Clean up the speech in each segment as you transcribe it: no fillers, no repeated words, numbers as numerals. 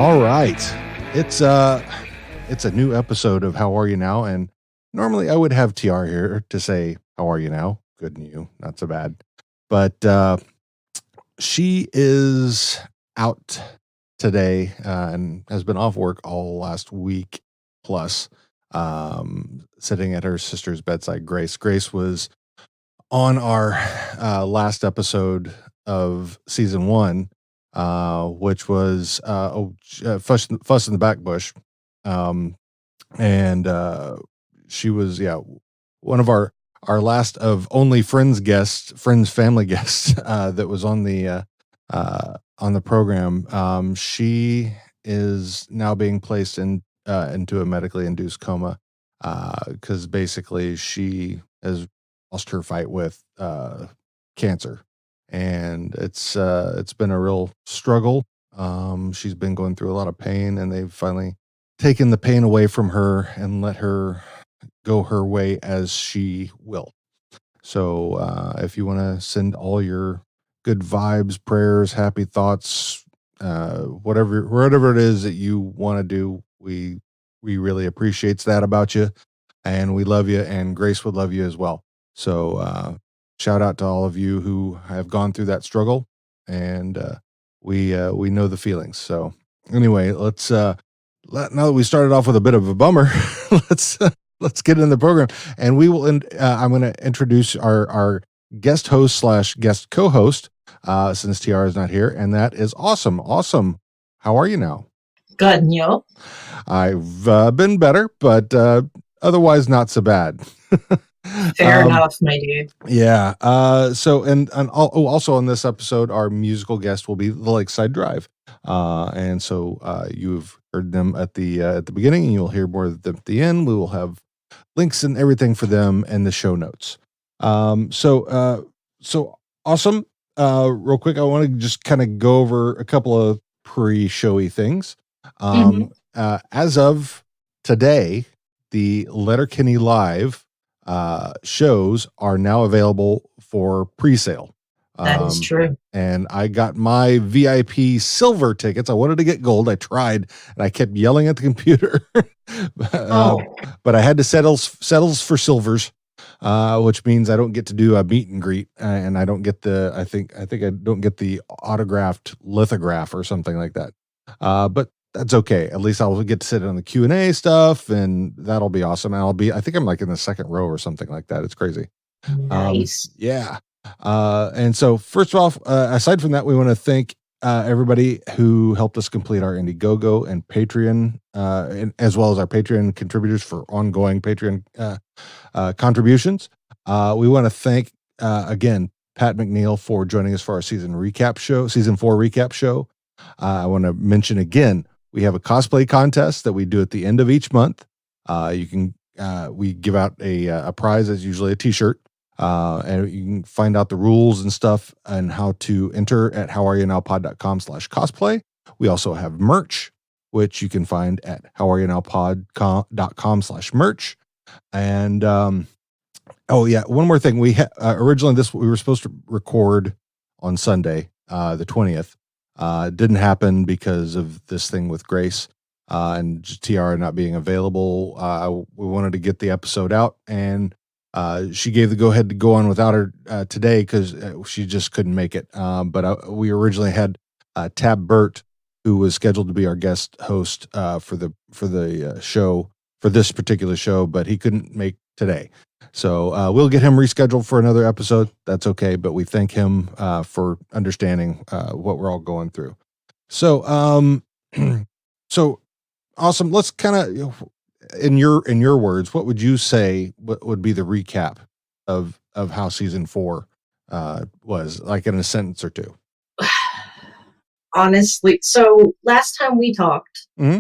All right. It's a new episode of How Are You Now? And normally I would have TR here to say, How are you now? Good and you, not so bad. But she is out today and has been off work all last week plus, sitting at her sister's bedside. Grace was on our last episode of season 1, which was Fuss in the Back Bush. And she was, one of our last of only friends family guests that was on the program. She is now being placed into a medically induced coma because basically she has lost her fight with cancer, and it's been a real struggle. She's been going through a lot of pain, and they've finally taken the pain away from her and let her go her way as she will. So if you want to send all your good vibes, prayers, happy thoughts, whatever it is that you want to do, we really appreciates that about you, and we love you, and Grace would love you as well. So shout out to all of you who have gone through that struggle, and we know the feelings. So anyway, let's now that we started off with a bit of a bummer, let's get in the program, and we will. I'm going to introduce our guest host / guest co-host since TR is not here, and that is Awesome. Awesome, how are you now? Good, and you? I've been better, but otherwise not so bad. Fair enough, my dude. Yeah. So and also on this episode, our musical guest will be the Lakeside Drive, and so you've heard them at the beginning, and you'll hear more of them at the end. We will have links and everything for them and the show notes. So Awesome. Real quick, I want to just kind of go over a couple of pre-showy things. As of today, the Letterkenny Live shows are now available for pre-sale. That is true. And I got my VIP silver tickets. I wanted to get gold. I tried, and I kept yelling at the computer. But I had to settles for silvers, which means I don't get to do a meet and greet, and I don't get I think I don't get the autographed lithograph or something like that. But that's okay. At least I'll get to sit on the Q&A stuff, and that'll be awesome. And I think I'm like in the second row or something like that. It's crazy. Nice. Yeah. And so first off, aside from that, we want to thank everybody who helped us complete our Indiegogo and Patreon, as well as our Patreon contributors for ongoing Patreon contributions. We want to thank again Pat McNeil for joining us for our season 4 recap show. I want to mention again, we have a cosplay contest that we do at the end of each month. We give out a prize that's usually a t-shirt. And you can find out the rules and stuff and how to enter at howareyounowpod.com/cosplay. We also have merch, which you can find at howareyounowpod.com/merch. And one more thing. We originally we were supposed to record on Sunday, the 20th. Didn't happen because of this thing with Grace and TR not being available. We wanted to get the episode out, and she gave the go-ahead to go on without her today because she just couldn't make it. But we originally had Tab Burt, who was scheduled to be our guest host for the show, for this particular show, but he couldn't make today. So we'll get him rescheduled for another episode. That's okay, but we thank him for understanding what we're all going through. So so Awesome. Let's kind of, in your words, what would you say what would be the recap of how season 4 was, like in a sentence or two? Honestly, so last time we talked, Mm-hmm.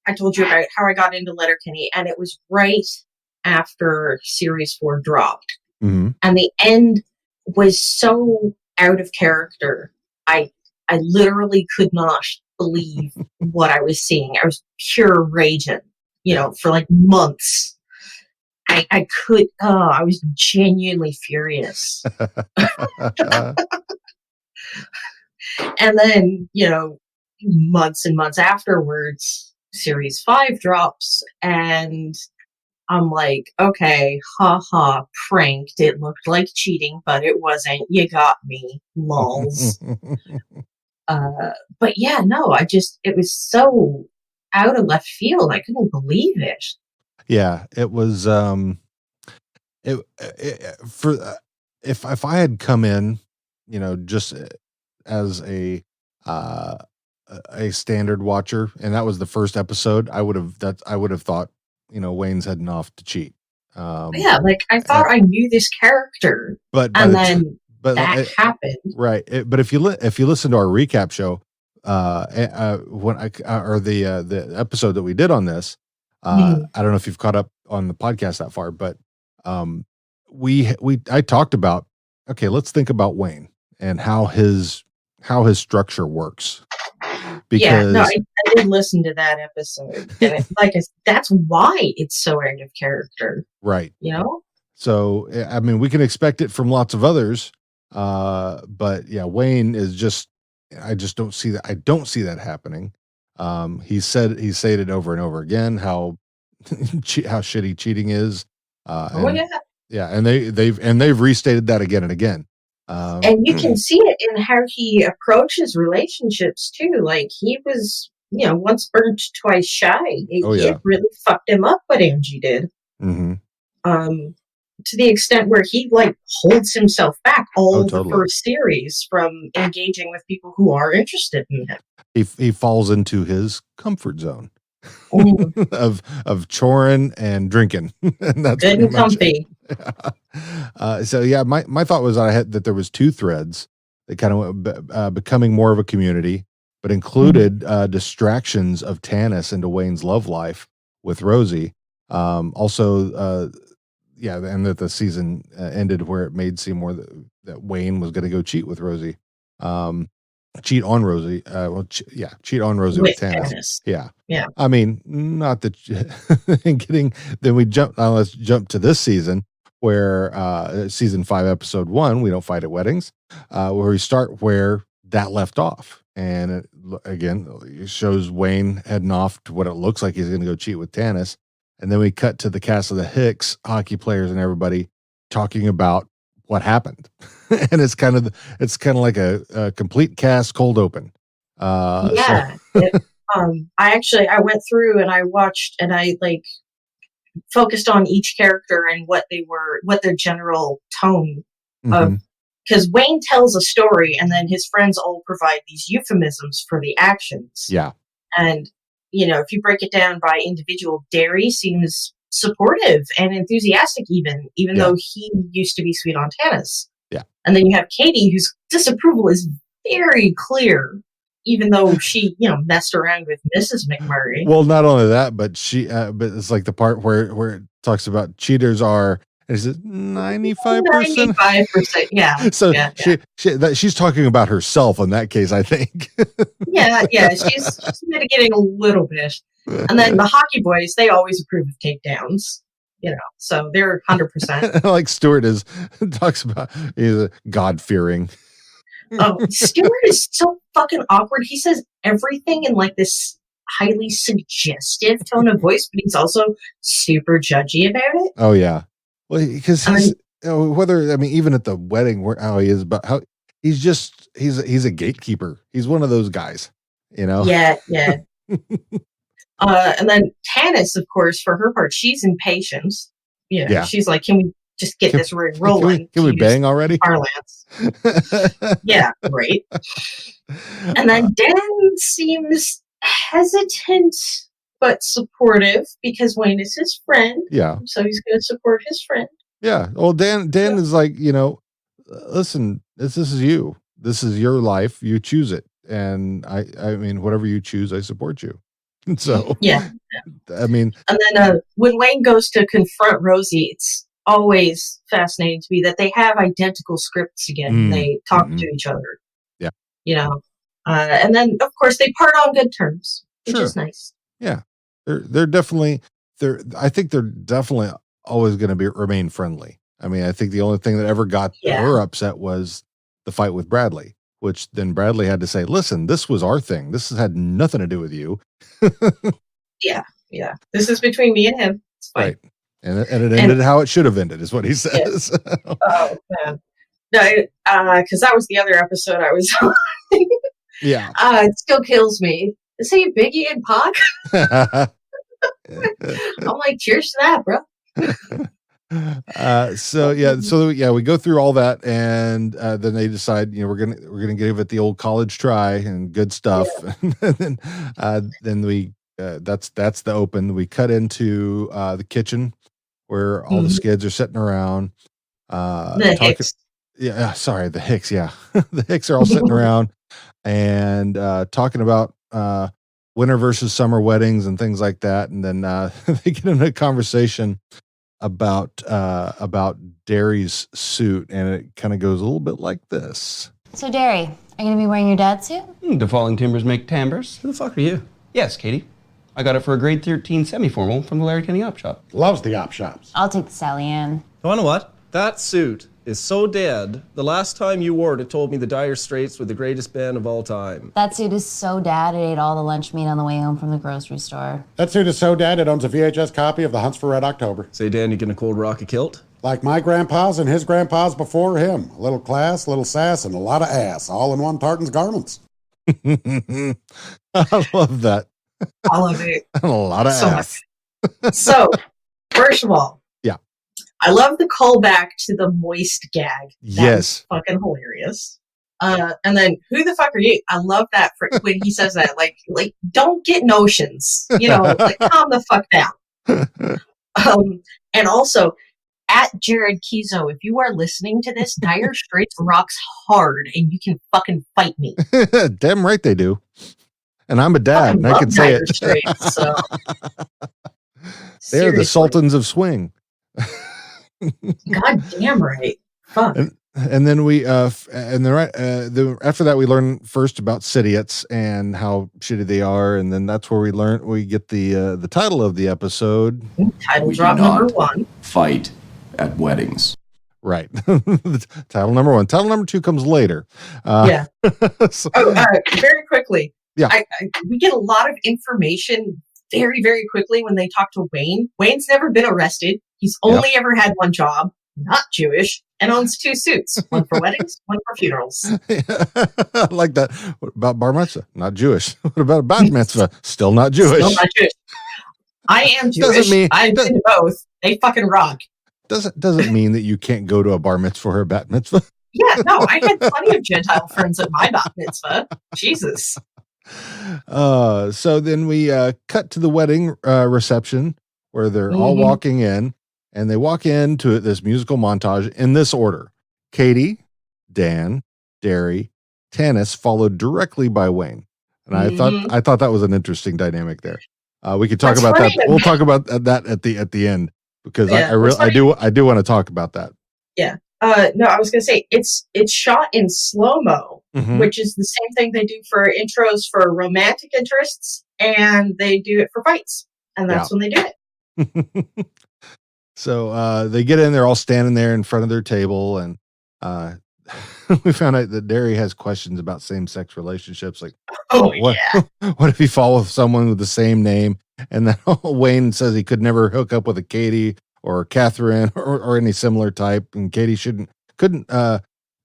I told you about how I got into Letterkenny, and it was right after series 4 dropped. Mm-hmm. And the end was so out of character. I literally could not believe what I was seeing. I was pure raging, for like months. I was genuinely furious. And then, months and months afterwards, series 5 drops, and I'm like, okay, haha, pranked. It looked like cheating, but it wasn't. You got me, lols. Uh, but yeah, no, it was so out of left field. I couldn't believe it. Yeah, it was for if I had come in, just as uh a standard watcher, and that was the first episode, I would have thought, Wayne's heading off to cheat. Um Yeah, like I thought I knew this character, but by and the then but that happened. right, but if you listen to our recap show, when or the episode that we did on this, Mhm. I don't know if you've caught up on the podcast that far, but um, I talked about, okay, let's think about Wayne and how his structure works, Yeah, no, because I did listen to that episode, and that's why it's so out of character, right. you know? So I mean, we can expect it from lots of others, but yeah, Wayne is just. I just don't see that. I don't see that happening. He stated over and over again how how shitty cheating is, Oh and yeah, yeah, and they've restated that again and again. and you can see it in how he approaches relationships too. Like he was, once burnt, twice shy. Oh It yeah, really fucked him up what Angie did. hmm Um, to the extent where he like holds himself back oh all the totally. first series from engaging with people who are interested in him. He falls into his comfort zone Mm, of choring and drinking, and that's good pretty and much it. comfy. So yeah, my thought was that there was two threads that kind of went becoming more of a community, but Mhm. included distractions of Tanis into Wayne's love life with Rosie. Also, yeah, and that the season ended where it made seem more that Wayne was going to go cheat with Rosie. Um, cheat on Rosie. Yeah, cheat on Rosie with With Tanis. tennis. Yeah. Yeah. I mean, not that getting. Then we jump. Let's jump to this season, where season 5, episode 1, we don't fight at weddings, where we start where that left off, and again, it shows Wayne heading off to what it looks like he's going to go cheat with Tanis, and then we cut to the cast of the Hicks hockey players and everybody talking about what happened, and it's kind of like a complete cast cold open. So Yeah. I went through and I watched and I like focused on each character and what their general tone of, mhm, because Wayne tells a story and then his friends all provide these euphemisms for the actions. yeah, And, if you break it down by individual, Derry seems supportive and enthusiastic, even yeah, though he used to be sweet on tennis. yeah. And then you have Katie, whose disapproval is very clear, even though she, messed around with Mrs. McMurray. Well, not only that, but but it's like the part where it talks about cheaters are, is it 95%? 95%. Yeah. So Yeah. Yeah. she's talking about herself in that case, I think. Yeah. Yeah. She's mitigating a little bit. And then the hockey boys, they always approve of takedowns, so they're 100%. Like Stewart talks about, he's God fearing. Oh, Stewart is so fucking awkward. He says everything in like this highly suggestive tone of voice, but he's also super judgy about it. Oh yeah, well, because And he's, then, whether, I mean, even at the wedding, where how he is, but how he's a gatekeeper. He's one of those guys, you know. yeah, yeah. And then Tanis, of course, for her part, she's impatient. Yeah. She's like, "Can we just get Can, this ring can we rolling?" can To we use bang already? parlance. Yeah, right. And Uh, then Dan seems hesitant but supportive because Wayne is his friend, yeah, so he's going to support his friend. yeah. Well, Dan is like, listen, this is you. This is your life. You choose it, and I mean, whatever you choose, I support you. So, Yeah. I mean, And then when Wayne goes to confront Rosie, it's always fascinating to me that they have identical scripts again. They talk to mhm, each other, yeah, you know. And then, of course, they part on good terms, which is sure, nice. yeah. They're definitely I think they're definitely always going to remain friendly. I mean, I think the only thing that ever got Yeah. her upset was the fight with Bradley. which then Bradley had to say, listen, this was our thing. This has had nothing to do with you. Yeah. This is between me and him. It's fine. Right. And it ended how it should have ended, is what he says. Yeah. Oh, man. No, because that was the other episode I was on. Yeah. It still kills me. Is he Biggie and Pac? I'm like, cheers to that, bro. We go through all that, and then they decide, we're gonna give it the old college try and good stuff. Yeah. And then we that's the open. We cut into the kitchen where all the skids are sitting around. The Hicks. Yeah, sorry, the Hicks. Yeah, the Hicks are all sitting around and talking about winter versus summer weddings and things like that. And then they get in a conversation about Derry's suit, and it kind of goes a little bit like this. So Derry, are you gonna be wearing your dad's suit? Do falling timbers make timbers? Who the fuck are you? Yes, Katie. I got it for a grade 13 semi-formal from the Letterkenny op shop. Loves the op shops. I'll take the Sally Ann. You wanna know what? That suit is so dead, the last time you wore it told me the Dire Straits were the greatest band of all time. That suit is so dad it ate all the lunch meat on the way home from the grocery store. That suit is so dead it owns a VHS copy of The Hunts for Red October. Say, Dan, you gonna cold rock a kilt? Like my grandpa's and his grandpa's before him. A little class, a little sass, and a lot of ass, all in one tartan's garments. I love that. All of it. A lot of ass. So, first of all, yeah, I love the callback to the moist gag. Yes, fucking hilarious. And then, who the fuck are you? I love that when he says that. Like, don't get notions. Like, calm the fuck down. And also, at Jared Kizo, if you are listening to this, Dire Straits rocks hard, and you can fucking fight me. Damn right they do. And I'm a dad, and I can say it. Straits, so. They're the sultans of swing. God damn right. Fuck. And then we after that we learn first about Sidiots and how shitty they are, and then that's where we get the title of the episode. Title drop number 1. Fight at weddings. Right. Title number 1. Title number 2 comes later. Yeah. Very quickly. Yeah. We get a lot of information very, very quickly when they talk to Wayne. Wayne's never been arrested. He's only ever had one job, not Jewish, and owns 2 suits. One for weddings, one for funerals. I like that. What about bar mitzvah? Not Jewish. What about a bat mitzvah? Still not Jewish. Still not Jewish. I am Jewish. I've been to both. They fucking rock. Doesn't mean that you can't go to a bar mitzvah or a bat mitzvah. Yeah, no, I had plenty of Gentile friends at my bat mitzvah. Jesus. So then we cut to the wedding reception where they're all walking in, and they walk into this musical montage in this order: Katie, Dan, Derry, Tanis, followed directly by Wayne. And I thought that was an interesting dynamic there. We could talk about that. We'll talk about that at the end, because I do want to talk about that. Yeah. No, I was gonna say it's shot in slow-mo, which is the same thing they do for intros for romantic interests, and they do it for fights, and that's when they do it. So they get in, they're all standing there in front of their table, and we found out that Derry has questions about same-sex relationships, like, what if you fall with someone with the same name? And then Wayne says he could never hook up with a Katie or Catherine or any similar type, and Katie couldn't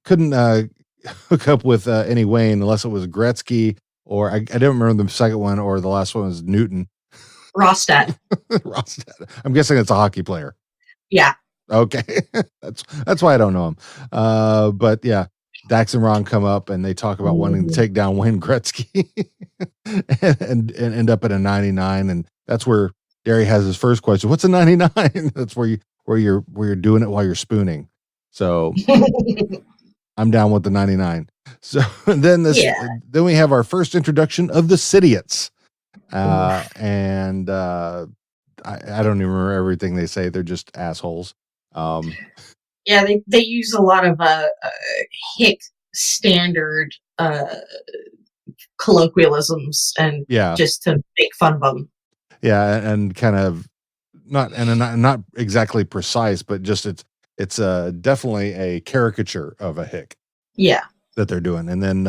hook up with any Wayne unless it was Gretzky, or I don't remember the second one, or the last one was Newton. Rostad. Rostad. I'm guessing it's a hockey player. Yeah. Okay. That's why I don't know him. But yeah, Dax and Ron come up and they talk about wanting to take down Wayne Gretzky and end up at a 99, and that's where Derry has his first question. What's a 99? That's where you're doing it while you're spooning. So I'm down with the 99. So then then we have our first introduction of the Sidiots. And I don't even remember everything they say. They're just assholes. Yeah, they use a lot of hick standard colloquialisms and just to make fun of them. Yeah, and kind of not exactly precise, but just it's definitely a caricature of a hick. Yeah. that they're doing. And then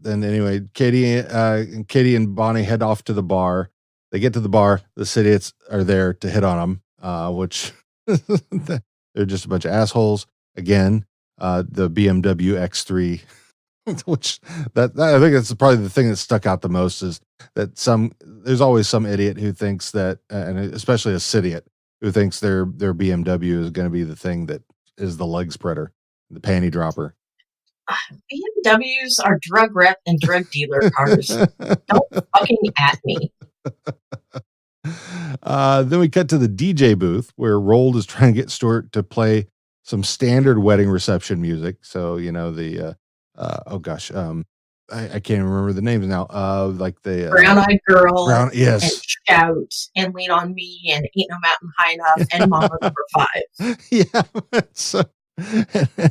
anyway, Katie and Bonnie head off to the bar. They get to the bar. The idiots are there to hit on them, which they're just a bunch of assholes. Again, the BMW X3, which that I think that's probably the thing that stuck out the most, is that there's always some idiot who thinks that, and especially a idiot who thinks their BMW is going to be the thing that is the leg spreader, the panty dropper. BMWs are drug rep and drug dealer cars. Don't fucking at me. Then we cut to the DJ booth where Rold is trying to get Stuart to play some standard wedding reception music. So, the, I can't even remember the names now. Like the Brown-Eyed Girl. Yes. And Shout and Lean on Me and Ain't No Mountain High Enough and Mama Number 5. Yeah. So,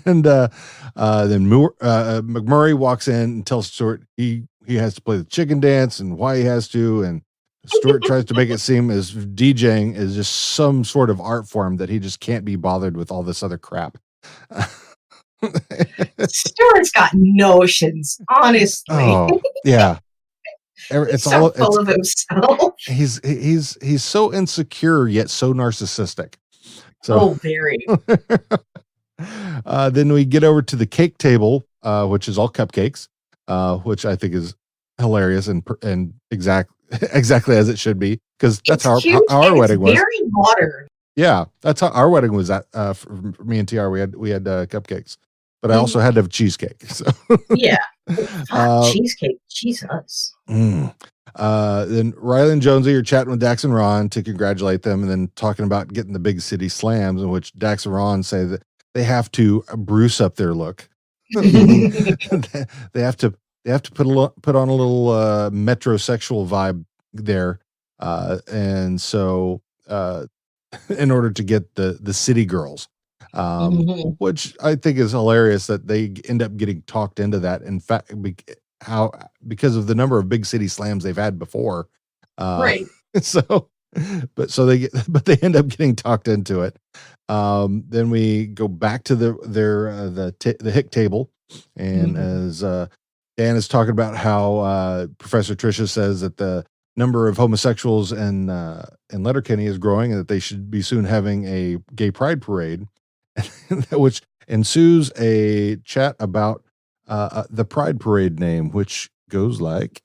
and then McMurray walks in and tells Stuart he has to play the chicken dance and why he has to, and Stuart tries to make it seem as DJing is just some sort of art form that he just can't be bothered with all this other crap. Stuart's got notions, honestly. Oh, yeah. It's so full of himself. He's so insecure yet so narcissistic. So, very. Then we get over to the cake table, which is all cupcakes, which I think is hilarious and exactly as it should be, because that's how our wedding was. Very modern. Yeah, that's how our wedding was. For me and TR, we had cupcakes, but I also had to have cheesecake. So yeah, cheesecake, Jesus. Then Riley and Jonesy are chatting with Dax and Ron to congratulate them, and then talking about getting the big city slams, in which Dax and Ron say that they have to bruce up their look. they have to put on a little metrosexual vibe there, and so in order to get the city girls, which I think is hilarious that they end up getting talked into that. In fact, because of the number of big city slams they've had before, right? So, they end up getting talked into it. Then we go back to the Hick table, and as Dan is talking about how Professor Tricia says that the number of homosexuals in Letterkenny is growing, and that they should be soon having a gay pride parade, which ensues a chat about the pride parade name, which goes like.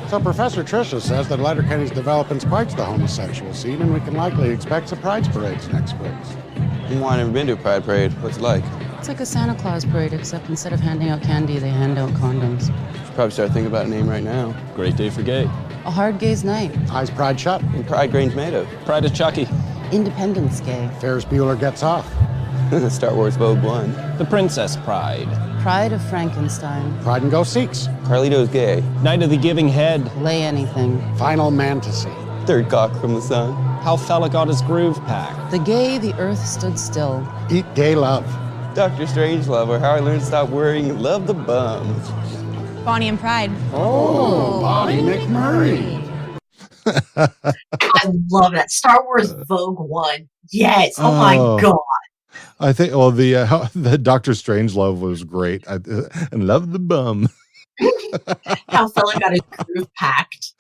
So Professor Tricia says that Letterkenny's developing quite the homosexual scene, and we can likely expect some pride parades next spring. I've never been to a pride parade. What's it like? It's like a Santa Claus parade, except instead of handing out candy, they hand out condoms. Should probably start thinking about a name right now. Great day for gay. A hard gay's night. Eyes Pride shut. And Pride Grange made of. Pride of Chucky. Independence Gay. Ferris Bueller gets off. Star Wars Vogue 1. The Princess Pride. Pride of Frankenstein. Pride and Go Seeks. Carlito's Gay. Night of the Giving Head. Lay anything. Final Fantasy. Third cock from the sun. How Fella got his groove pack. The gay, the earth stood still. Eat Gay Love. Dr. Strangelove, or How I Learned to Stop Worrying and Love the Bum. Bonnie and Pride. Oh, Bonnie McMurray. I love that. Star Wars Vogue 1. Yes. Oh my God. I think, the Doctor Strangelove was great. And Love the Bum. How Fella got his groove packed.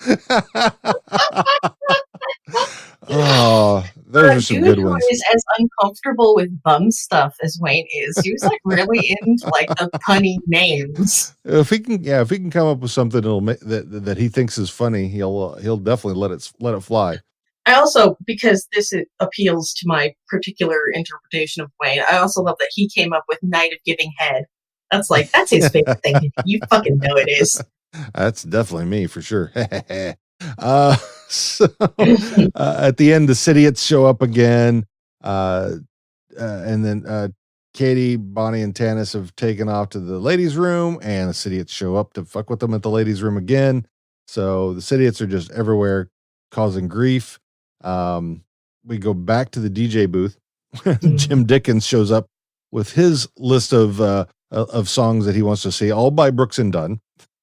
Oh, those are some good ones. Who is as uncomfortable with bum stuff as Wayne is. He was like really into like the punny names. If he can come up with something that he thinks is funny, he'll definitely let it fly. I also, because this appeals to my particular interpretation of Wayne, I also love that he came up with Night of Giving Head. That's his favorite thing. You fucking know it is. That's definitely me for sure. So at the end, the Sidiots show up again, and then Katie, Bonnie, and Tanis have taken off to the ladies' room, and the Sidiots show up to fuck with them at the ladies' room again. So the Sidiots are just everywhere, causing grief. We go back to the DJ booth. Jim Dickens shows up with his list of songs that he wants to see, all by Brooks and Dunn.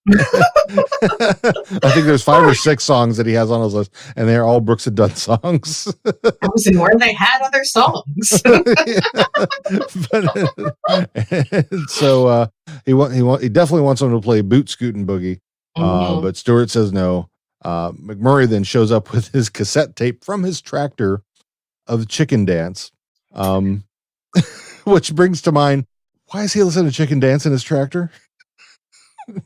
I think there's 5 or 6 songs that he has on his list, and they're all Brooks and Dunn songs. I was in where they had other songs. So he definitely wants him to play Boot Scootin' Boogie, but Stewart says no. McMurray then shows up with his cassette tape from his tractor of Chicken Dance, which brings to mind, why is he listening to Chicken Dance in his tractor?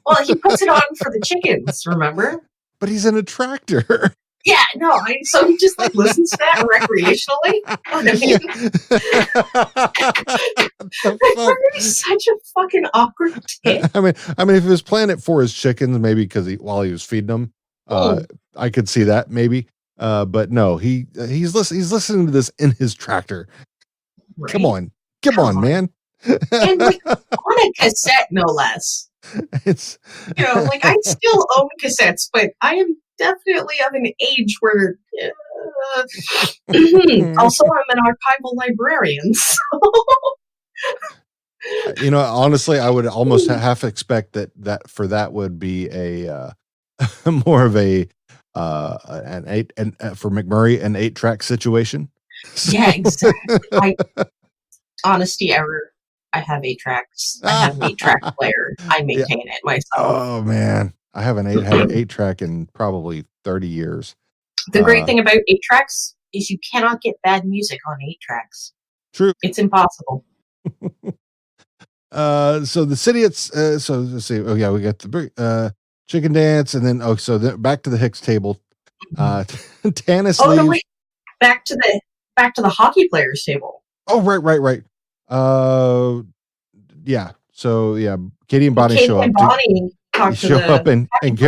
Well, he puts it on for the chickens, remember? But he's in a tractor. Yeah, no, so he just like listens to that recreationally. He's such a fucking awkward kid. I mean, if he was playing it for his chickens, maybe because while he was feeding them, I could see that maybe. But no, he's listening to this in his tractor. Right? Come on, man. And like on a cassette, no less. It's like I still own cassettes, but I am definitely of an age where also I'm an archival librarian. So. Honestly, I would almost half expect that for that would be a more of a an 8 and for McMurray an 8-track situation. Yeah, exactly. Honesty error. I have 8 tracks. I have an 8-track player. I maintain it myself. Oh man, I haven't had an 8-track in probably 30 years. The great thing about 8 tracks is you cannot get bad music on 8 tracks. True, it's impossible. So the city, so let's see. Oh yeah, we got the Chicken Dance, and then back to the Hicks table. Tanis leaves. No, wait. Back to the hockey players table. Oh right. Yeah. So yeah, Katie and Bonnie show up. And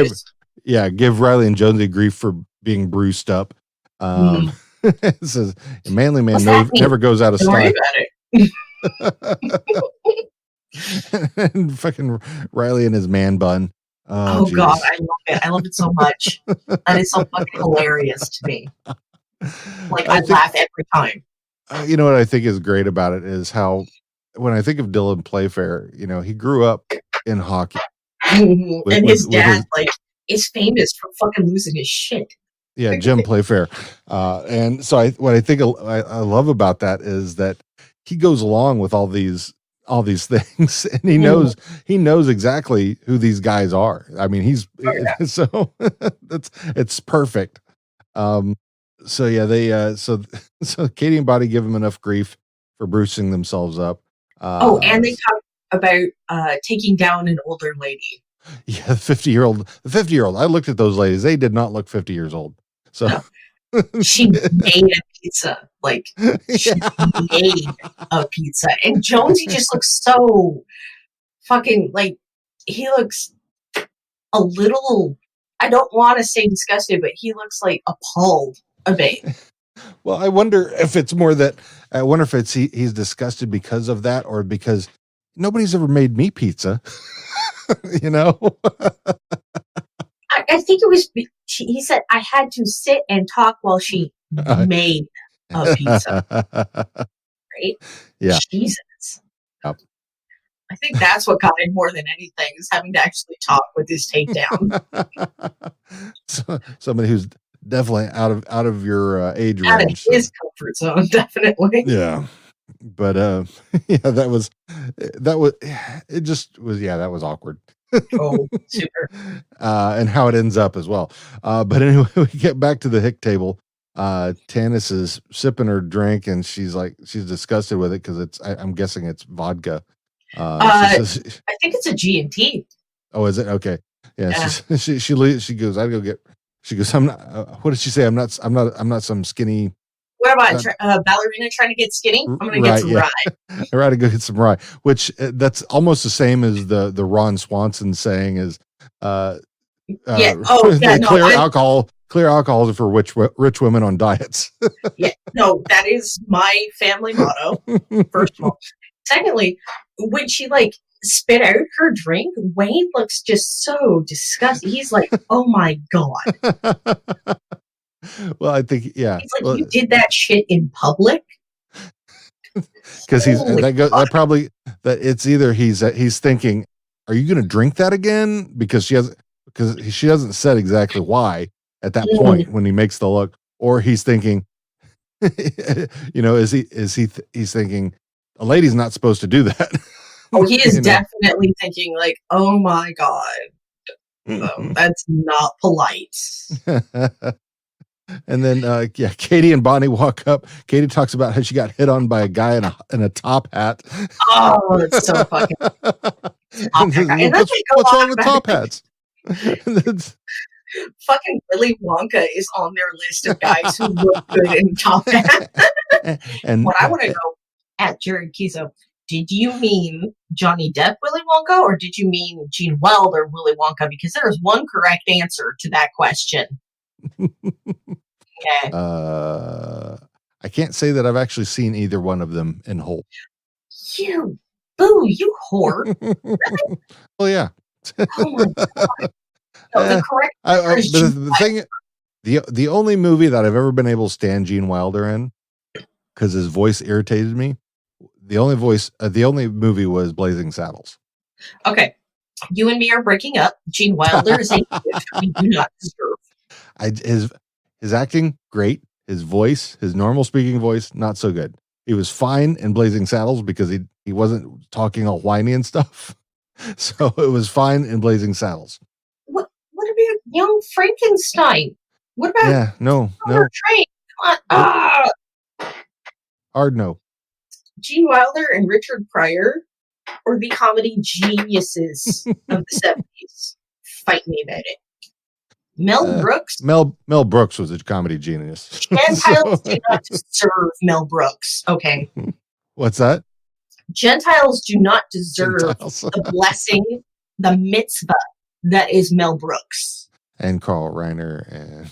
give Riley and Jonesy grief for being bruised up. It says a manly man never goes out of style. And fucking Riley and his man bun. Oh God, I love it. I love it so much. That is so fucking hilarious to me. Like I laugh every time. You know what I think is great about it is how when I think of Dylan Playfair, he grew up in hockey. And his dad is famous for fucking losing his shit. Yeah, Jim Playfair. And so what I think I love about that is that he goes along with all these things, and he knows exactly who these guys are. I mean, so it's perfect. So yeah, they so Katie and Bonnie give him enough grief for bruising themselves up. And they talk about taking down an older lady. Yeah, the 50-year-old. I looked at those ladies; they did not look 50 years old. So she made a pizza, she made a pizza, and Jonesy just looks so fucking he looks a little. I don't want to say disgusted, but he looks appalled a bit. Well, I wonder if it's more that he's disgusted because of that, or because nobody's ever made me pizza. I think it was. He said I had to sit and talk while she made a pizza. Right? Yeah. Jesus. Yep. I think that's what got him more than anything is having to actually talk with his takedown. So, somebody who's definitely out of your age range. Out of his comfort zone, definitely. Yeah. But that was that was awkward. Oh, super. And how it ends up as well. But anyway, we get back to the Hick table. Tanis is sipping her drink, and she's disgusted with it because I'm guessing it's vodka. I think it's a G&T. Oh, is it? Okay. Yeah. She leaves. She goes, she goes, I'm not, what did she say? I'm not some skinny. What about ballerina trying to get skinny? I'm going to get some rye. I gotta go get some rye, which that's almost the same as the Ron Swanson saying is, clear alcohols are for rich women on diets. Yeah, no, that is my family motto, first of all. Secondly, when she spit out her drink, Wayne looks just so disgusted. He's like, oh my God. Well, I think, yeah. He's like, you did that shit in public? Because it's either he's thinking are you going to drink that again? Because she hasn't said exactly why at that point when he makes the look, or he's thinking, he's thinking a lady's not supposed to do that. Oh, he is definitely thinking like, oh my God, that's not polite. And then, Katie and Bonnie walk up. Katie talks about how she got hit on by a guy in a top hat. Oh, it's so fucking. What's wrong with top hats? Fucking Willy Wonka is on their list of guys who look good in top hats. And what I want to know at Jared Kiso, did you mean Johnny Depp Willy Wonka, or did you mean Gene Wilder Willy Wonka? Because there is one correct answer to that question. Okay. I can't say that I've actually seen either one of them in whole. You whore. Well, yeah. Oh my God. No, the correct answer is the only movie that I've ever been able to stand Gene Wilder in, because his voice irritated me. The only movie was Blazing Saddles. Okay. You and me are breaking up. Gene Wilder is a gift we do not deserve. His acting, great. His voice, his normal speaking voice, not so good. He was fine in Blazing Saddles because he wasn't talking all whiny and stuff. So it was fine in Blazing Saddles. What about Young Frankenstein? What about no. Train? Come on. Hard no. Gene Wilder and Richard Pryor were the comedy geniuses of the 70s. Fight me about it. Mel Brooks. Mel Brooks was a comedy genius. Gentiles do not deserve Mel Brooks. Okay. What's that? Gentiles do not deserve the blessing, the mitzvah that is Mel Brooks. And Carl Reiner.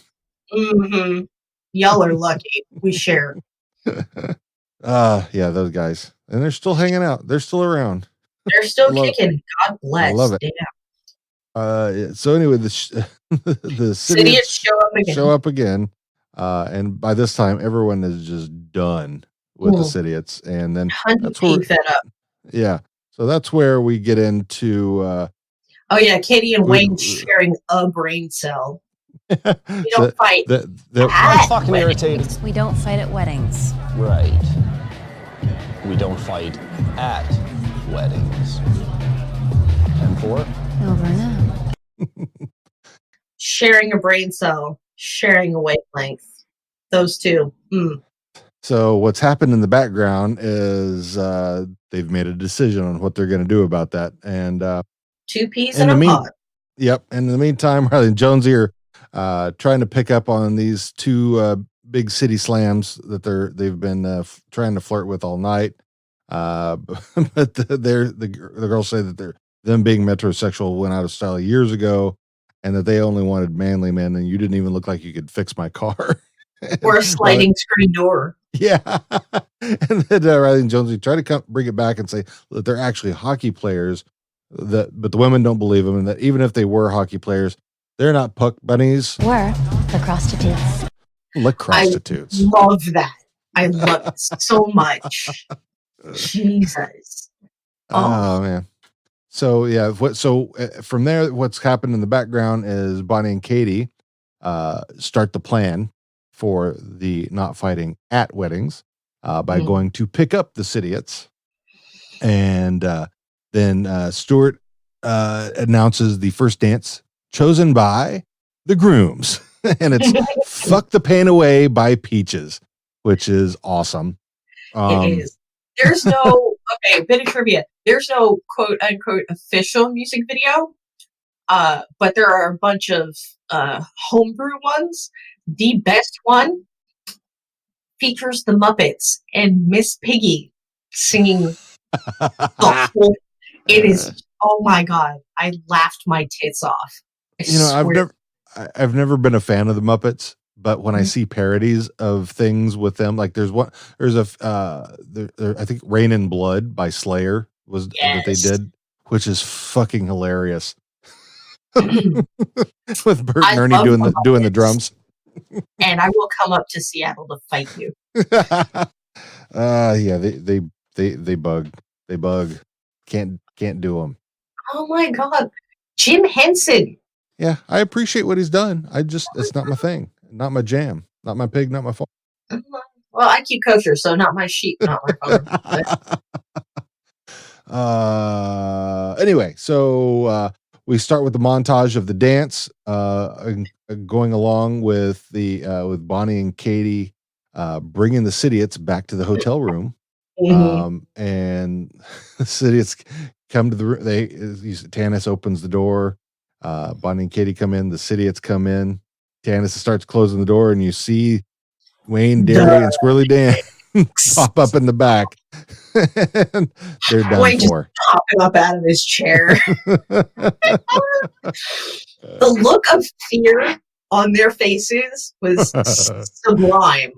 And Y'all are lucky. We share. Yeah, those guys. And they're still hanging out. They're still around. They're still kicking. God bless. I love it. Damn. So anyway, the Sidiots show up again. And by this time, everyone is just done with the Sidiots. And then that's where so that's where we get into Katie and Wayne sharing a brain cell. We don't fight. I'm fucking irritated. We don't fight at weddings. Right. We don't fight at weddings. 10-4? Over now. Sharing a brain cell, sharing a wavelength. Those two. So what's happened in the background is they've made a decision on what they're going to do about that. And two peas in a pod. Yep. And in the meantime, Riley and Jonesy are trying to pick up on these two big city slams that they've been trying to flirt with all night. But the girls say that them being metrosexual went out of style years ago, and that they only wanted manly men, and you didn't even look like you could fix my car. Or a sliding screen door. Yeah. And then Riley and Jonesy try to bring it back and say that they're actually hockey players, but the women don't believe them, and that even if they were hockey players, they're not puck bunnies. We're the prostitutes. Prostitutes. I love that. I love it so much. Jesus. Oh man. So yeah, from there, what's happened in the background is Bonnie and Katie start the plan for the not fighting at weddings by going to pick up the Sidiots, and then Stuart announces the first dance chosen by the grooms, and it's "Fuck the Pain Away" by Peaches, which is awesome. It is. There's no bit of trivia. There's no quote unquote official music video, but there are a bunch of homebrew ones. The best one features the Muppets and Miss Piggy singing the whole. It is. Oh my God! I laughed my tits off. I've never been a fan of the Muppets. But when I see parodies of things with them, like I think Rain in Blood by Slayer that they did, which is fucking hilarious. With Bert and Ernie doing the drums. And I will come up to Seattle to fight you. Yeah, they bug. They bug. Can't do them. Oh my God. Jim Henson. Yeah, I appreciate what he's done. It's not my thing, not my jam, not my pig, not my fault. Well, I keep kosher, so not my sheep, not my farm. Anyway, so we start with the montage of the dance, going along with with Bonnie and Katie bringing the Sidiots back to the hotel room. And the Sidiots come to the room. Tanis opens the door. Bonnie and Katie come in. The Sidiots come in. Tanis starts closing the door, and you see Wayne, Derry, and Squirrely Dan pop up in the back. And they're done Wayne for. Just popping up out of his chair. The look of fear on their faces was sublime.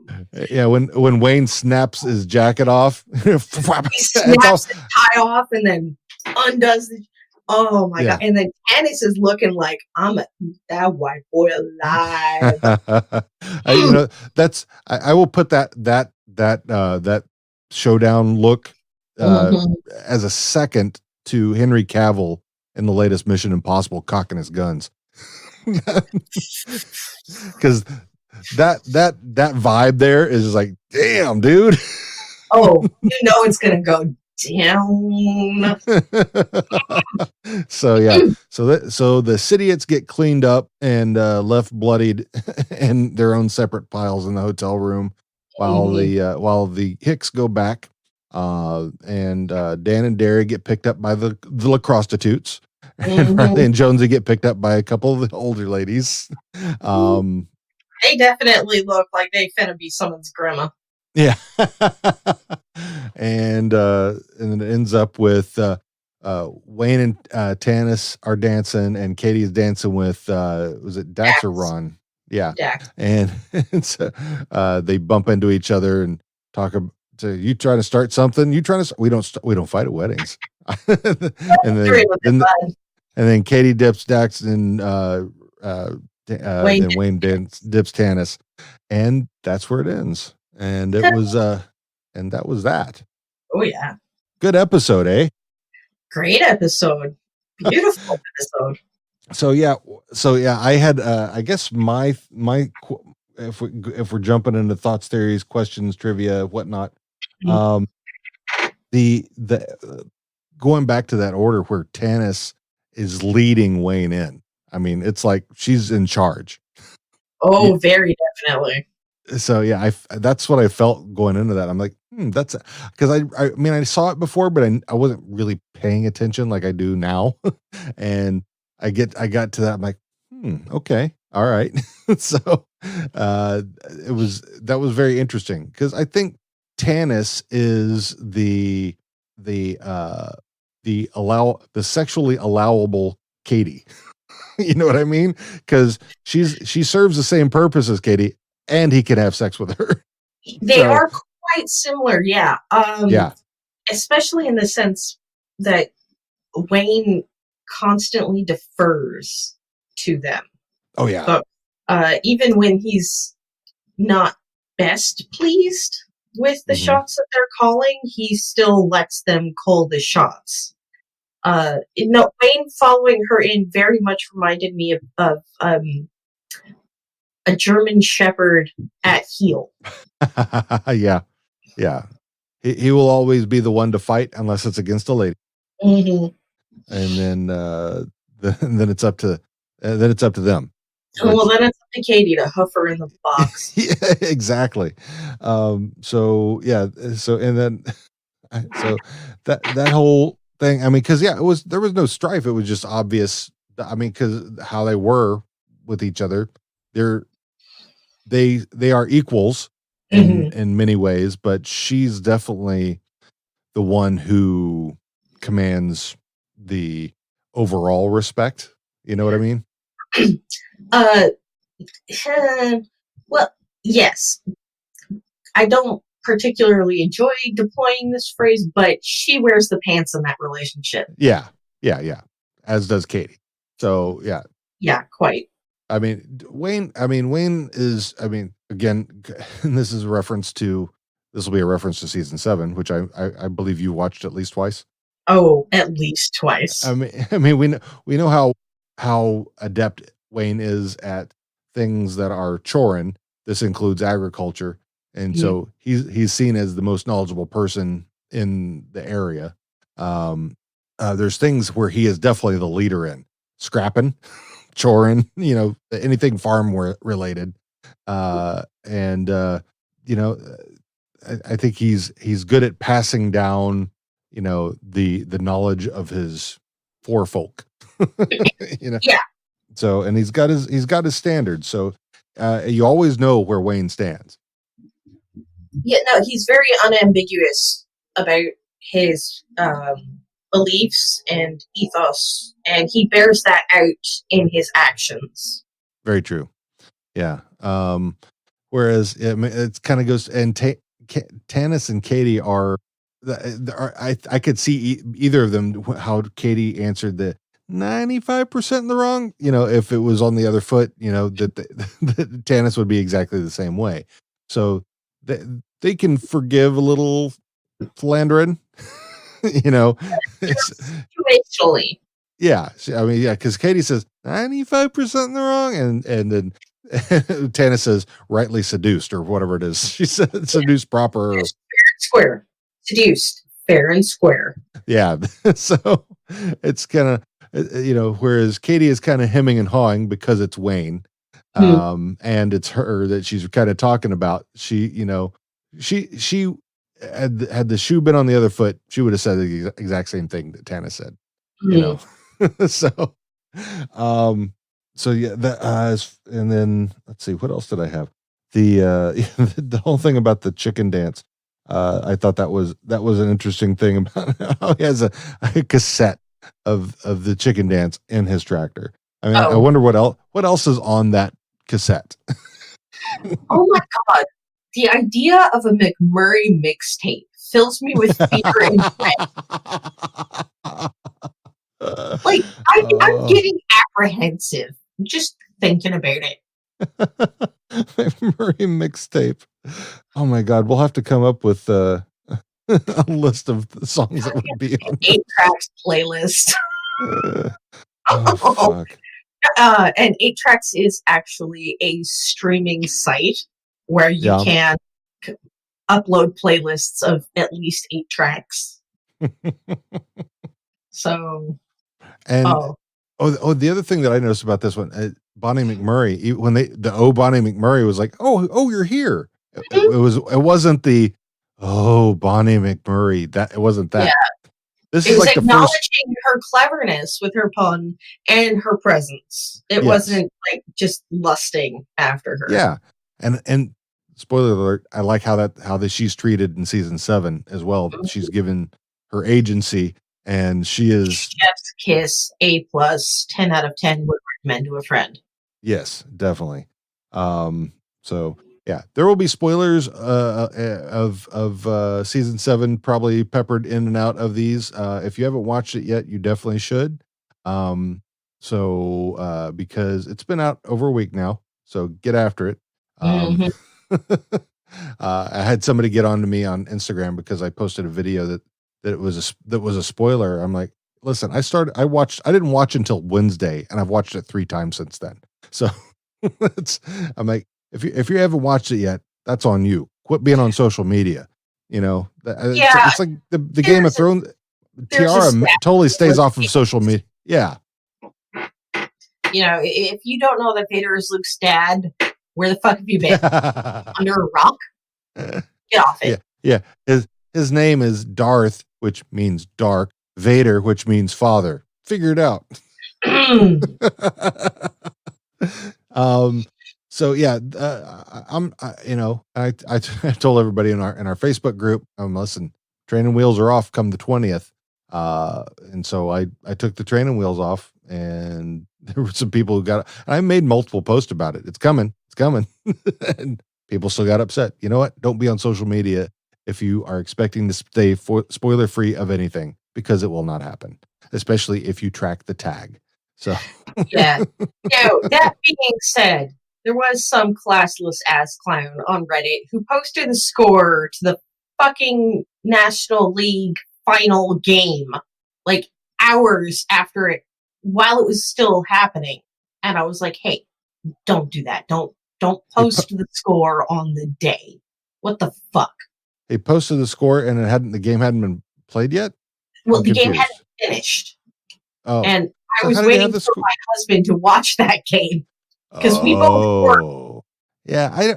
Yeah, when Wayne snaps his jacket off, He snaps the tie off and then undoes the. Oh my God! And then Tanis is looking like, I'm gonna eat that white boy alive. I will put that showdown look as a second to Henry Cavill in the latest Mission Impossible cocking his guns. Because that vibe there is just like, damn, dude. Oh, it's gonna go down. So the Sidiots get cleaned up and left bloodied in their own separate piles in the hotel room, while the Hicks go back, and Dan and Derry get picked up by the lacrostitutes. And Riley and Jonesy get picked up by a couple of the older ladies. They definitely look like they finna be someone's grandma. Yeah. And then it ends up with Wayne and Tanis are dancing, and Katie is dancing with was it Dax or Ron? Yeah. Dax. And so they bump into each other and talk about, you trying to start something? We don't fight at weddings. and then Katie dips Dax and then Wayne dips Tanis, and that's where it ends. And it was and that was that. Oh yeah. Good episode, eh? Great episode. Beautiful episode. So yeah, I had I guess my if we're jumping into thoughts, theories, questions, trivia, whatnot, the going back to that order where Tanis is leading Wayne in. I mean, it's like she's in charge. Oh, very definitely. So yeah, that's what I felt going into that. I'm like, that's because I mean I saw it before, but I wasn't really paying attention like I do now. And I got to that. I'm like, okay, all right. So that was very interesting, because I think Tanis is the sexually allowable Katie. You know what I mean? Because she serves the same purpose as Katie, and he can have sex with her. They are quite similar, yeah. Yeah. Especially in the sense that Wayne constantly defers to them. Oh yeah. So, even when he's not best pleased with the shots that they're calling, he still lets them call the shots. Wayne following her in very much reminded me of a German Shepherd at heel. Yeah. He will always be the one to fight unless it's against a lady. Mm-hmm. And then it's up to them. Well, then it's up to Katie to hoof her in the box. Yeah, exactly. So that whole thing. I mean, because there was no strife. It was just obvious. I mean, because how they were with each other, they are equals in many ways, but she's definitely the one who commands the overall respect. You know what I mean? Well, yes. I don't particularly enjoy deploying this phrase, but she wears the pants in that relationship. Yeah. As does Katie. So yeah. Yeah, quite. I mean, Wayne is, again, and this will be a reference to season 7, which I believe you watched at least twice. Oh, at least twice. I mean, we know how adept Wayne is at things that are chorin. This includes agriculture, and so he's seen as the most knowledgeable person in the area. There's things where he is definitely the leader in scrapping, chorin, anything farm related, and I think he's good at passing down, the knowledge of his forefolk. Yeah. So, and he's got his standards. So, you always know where Wayne stands. Yeah, no, he's very unambiguous about his beliefs and ethos, and he bears that out in his actions. Very true. Yeah. Whereas it kind of goes, and Tanis and Katie are I could see either of them, how Katie answered the 95% in the wrong, if it was on the other foot, that Tanis would be exactly the same way. So they can forgive a little philandering, Situationally. Yeah. I mean, yeah, because Katie says 95% in the wrong, and then Tanis says rightly seduced, or whatever it is. She said seduced proper. Fair and square. Seduced. Fair and square. Yeah. So it's kind of, whereas Katie is kind of hemming and hawing because it's Wayne, and it's her that she's kind of talking about. She had the shoe been on the other foot, she would have said the exact same thing that Tanis said. So yeah, and then let's see, what else did I have? The whole thing about the chicken dance. I thought that was an interesting thing about how he has a cassette of the chicken dance in his tractor. I mean, I wonder what else is on that cassette. Oh my God. The idea of a McMurray mixtape fills me with fear and dread. Like, I'm getting apprehensive just thinking about it. McMurray mixtape. Oh my God, we'll have to come up with a list of the songs that would be on 8 tracks playlist. Fuck. And 8 tracks is actually a streaming site where you can upload playlists of at least 8 tracks. So, and the other thing that I noticed about this one, Bonnie McMurray, when Bonnie McMurray was like, oh, you're here. It wasn't the Bonnie McMurray. It wasn't that. Yeah. This it is was like acknowledging her cleverness with her pun and her presence. It wasn't like just lusting after her. Yeah, and spoiler alert, I like how she's treated in season 7 as well. She's given her agency, and she is chef's kiss, A+, 10 out of 10 would recommend to a friend. Yes, definitely. So yeah, there will be spoilers of season 7 probably peppered in and out of these. If you haven't watched it yet, you definitely should. Because it's been out over a week now, so get after it. I had somebody get on to me on Instagram because I posted a video that was a spoiler. I'm like, listen, I didn't watch until Wednesday, and I've watched it 3 times since then. So I'm like, if you haven't watched it yet, that's on you. Quit being on social media. It's like the Game of Thrones. Tiara totally stays off of social media. Yeah. If you don't know that Vader is Luke's dad, where the fuck have you been? Under a rock? Get off it. Yeah. His name is Darth, which means dark. Vader, which means father. Figure it out. So yeah, I told everybody in our Facebook group, listen, training wheels are off come the 20th. And so I took the training wheels off, and there were some people who I made multiple posts about it. It's coming. And people still got upset. You know what? Don't be on social media if you are expecting to stay spoiler free of anything, because it will not happen, especially if you track the tag. So yeah. That being said, there was some classless ass clown on Reddit who posted the score to the fucking National League final game like hours after it, while it was still happening. And I was like, hey, don't do that. Don't post the score on the day. What the fuck? He posted the score and the game hadn't been played yet? Well, I'm the game confused. hadn't finished. Oh. And I So was how did he waiting have for the my husband to watch that game. Because we both work. Yeah, I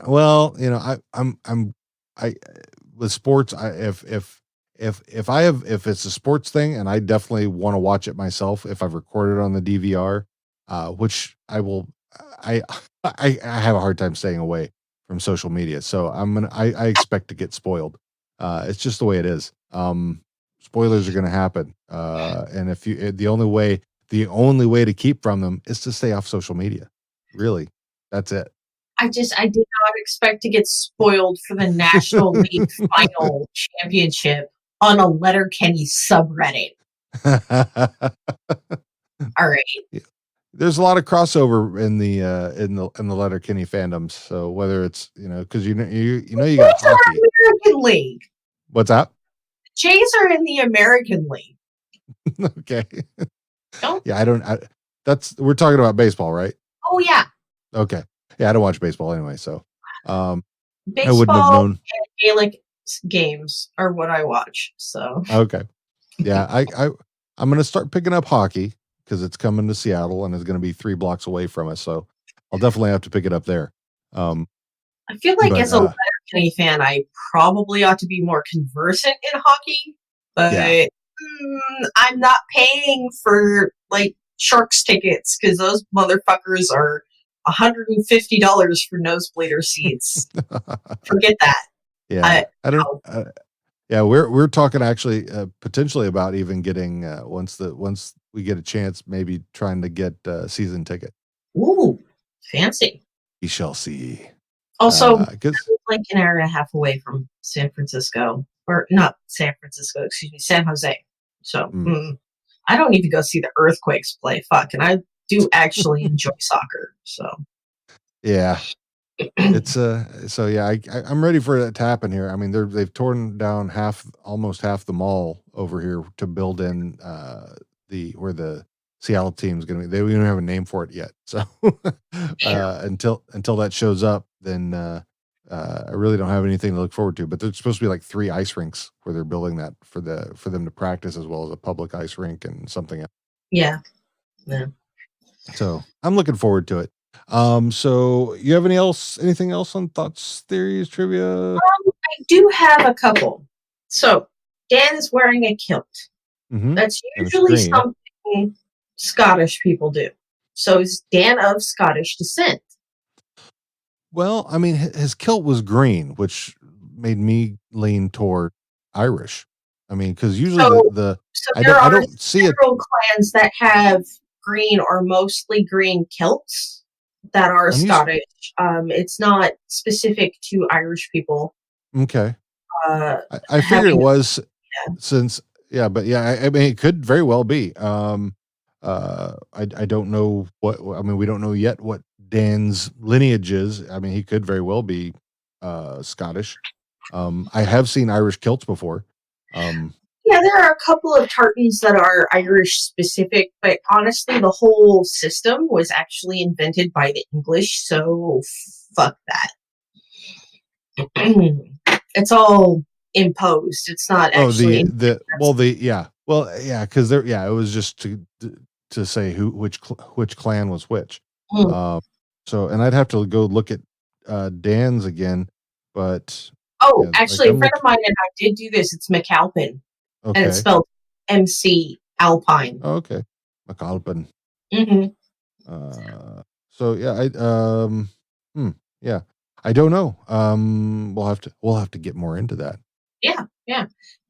with sports, if it's a sports thing, and I definitely want to watch it myself if I've recorded on the DVR, which I will. I have a hard time staying away from social media, so I expect to get spoiled. It's just the way it is. Spoilers are gonna happen, and if you the only way to keep from them is to stay off social media. Really, that's it. I did not expect to get spoiled for the National League Final Championship on a Letterkenny subreddit. All right. Yeah. There's a lot of crossover in the Letterkenny fandoms. So whether it's because you got hockey. American League. What's that? Jays are in the American League. Okay. Yeah, we're talking about baseball, right? Oh yeah. Okay. Yeah, I don't watch baseball anyway, so baseball I wouldn't have known. And Gaelic games are what I watch. So okay. Yeah, I'm gonna start picking up hockey because it's coming to Seattle and it's gonna be 3 blocks away from us, so I'll definitely have to pick it up there. I feel like as a Letterkenny fan, I probably ought to be more conversant in hockey, but I'm not paying for like Sharks tickets because those motherfuckers are $150 for nosebleeder seats. Forget that. Yeah, I don't. Yeah, we're talking actually potentially about even getting once we get a chance, maybe trying to get a season ticket. Ooh, fancy. We shall see. Also, like an hour and a half away from San Francisco, or not San Francisco, excuse me, San Jose. So I don't need to go see the Earthquakes play. Fuck, and I do actually enjoy soccer. So yeah, it's so yeah, I'm ready for that to happen here. I mean, they've torn down almost half the mall over here to build in where the Seattle team's going to be. They don't even have a name for it yet. So until that shows up, then I really don't have anything to look forward to. But there's supposed to be like 3 ice rinks where they're building that for them to practice, as well as a public ice rink and something else. Yeah. So I'm looking forward to it. So you have anything else on thoughts, theories, trivia? I do have a couple. So Dan is wearing a kilt. Mm-hmm. That's usually something Scottish people do. So is Dan of Scottish descent? Well, I mean, his kilt was green, which made me lean toward Irish. I mean, because usually I don't see it. Several clans that have green or mostly green kilts that are Scottish. It's not specific to Irish people. Okay. I figured it was since, I mean, it could very well be. I don't know we don't know yet what Dan's lineage is. I mean, he could very well be Scottish. I have seen Irish kilts before. Yeah, there are a couple of tartans that are Irish specific, but honestly, the whole system was actually invented by the English, so fuck that. It's all imposed. It's not actually. Because it was just to say which clan was which. So, and I'd have to go look at Dan's again, but. Actually, a friend of mine and I did do this. It's McAlpin. Okay. And it's spelled MC Alpine. Oh, okay. McAlpin. Mm-hmm. So I don't know. We'll have to get more into that. Yeah.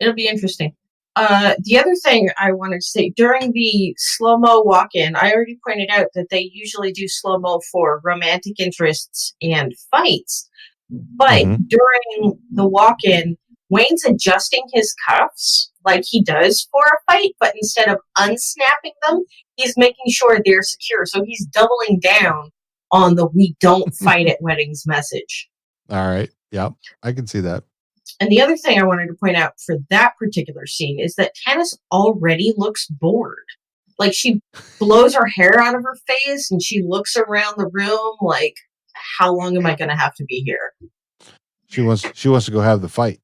It'll be interesting. The other thing I wanted to say, during the slow-mo walk-in, I already pointed out that they usually do slow-mo for romantic interests and fights. But during the walk-in, Wayne's adjusting his cuffs like he does for a fight, but instead of unsnapping them, he's making sure they're secure. So he's doubling down on the "we don't fight at weddings" message. All right. Yeah, I can see that. And the other thing I wanted to point out for that particular scene is that Tannis already looks bored. Like, she blows her hair out of her face and she looks around the room like, how long am I going to have to be here? She wants to go have the fight,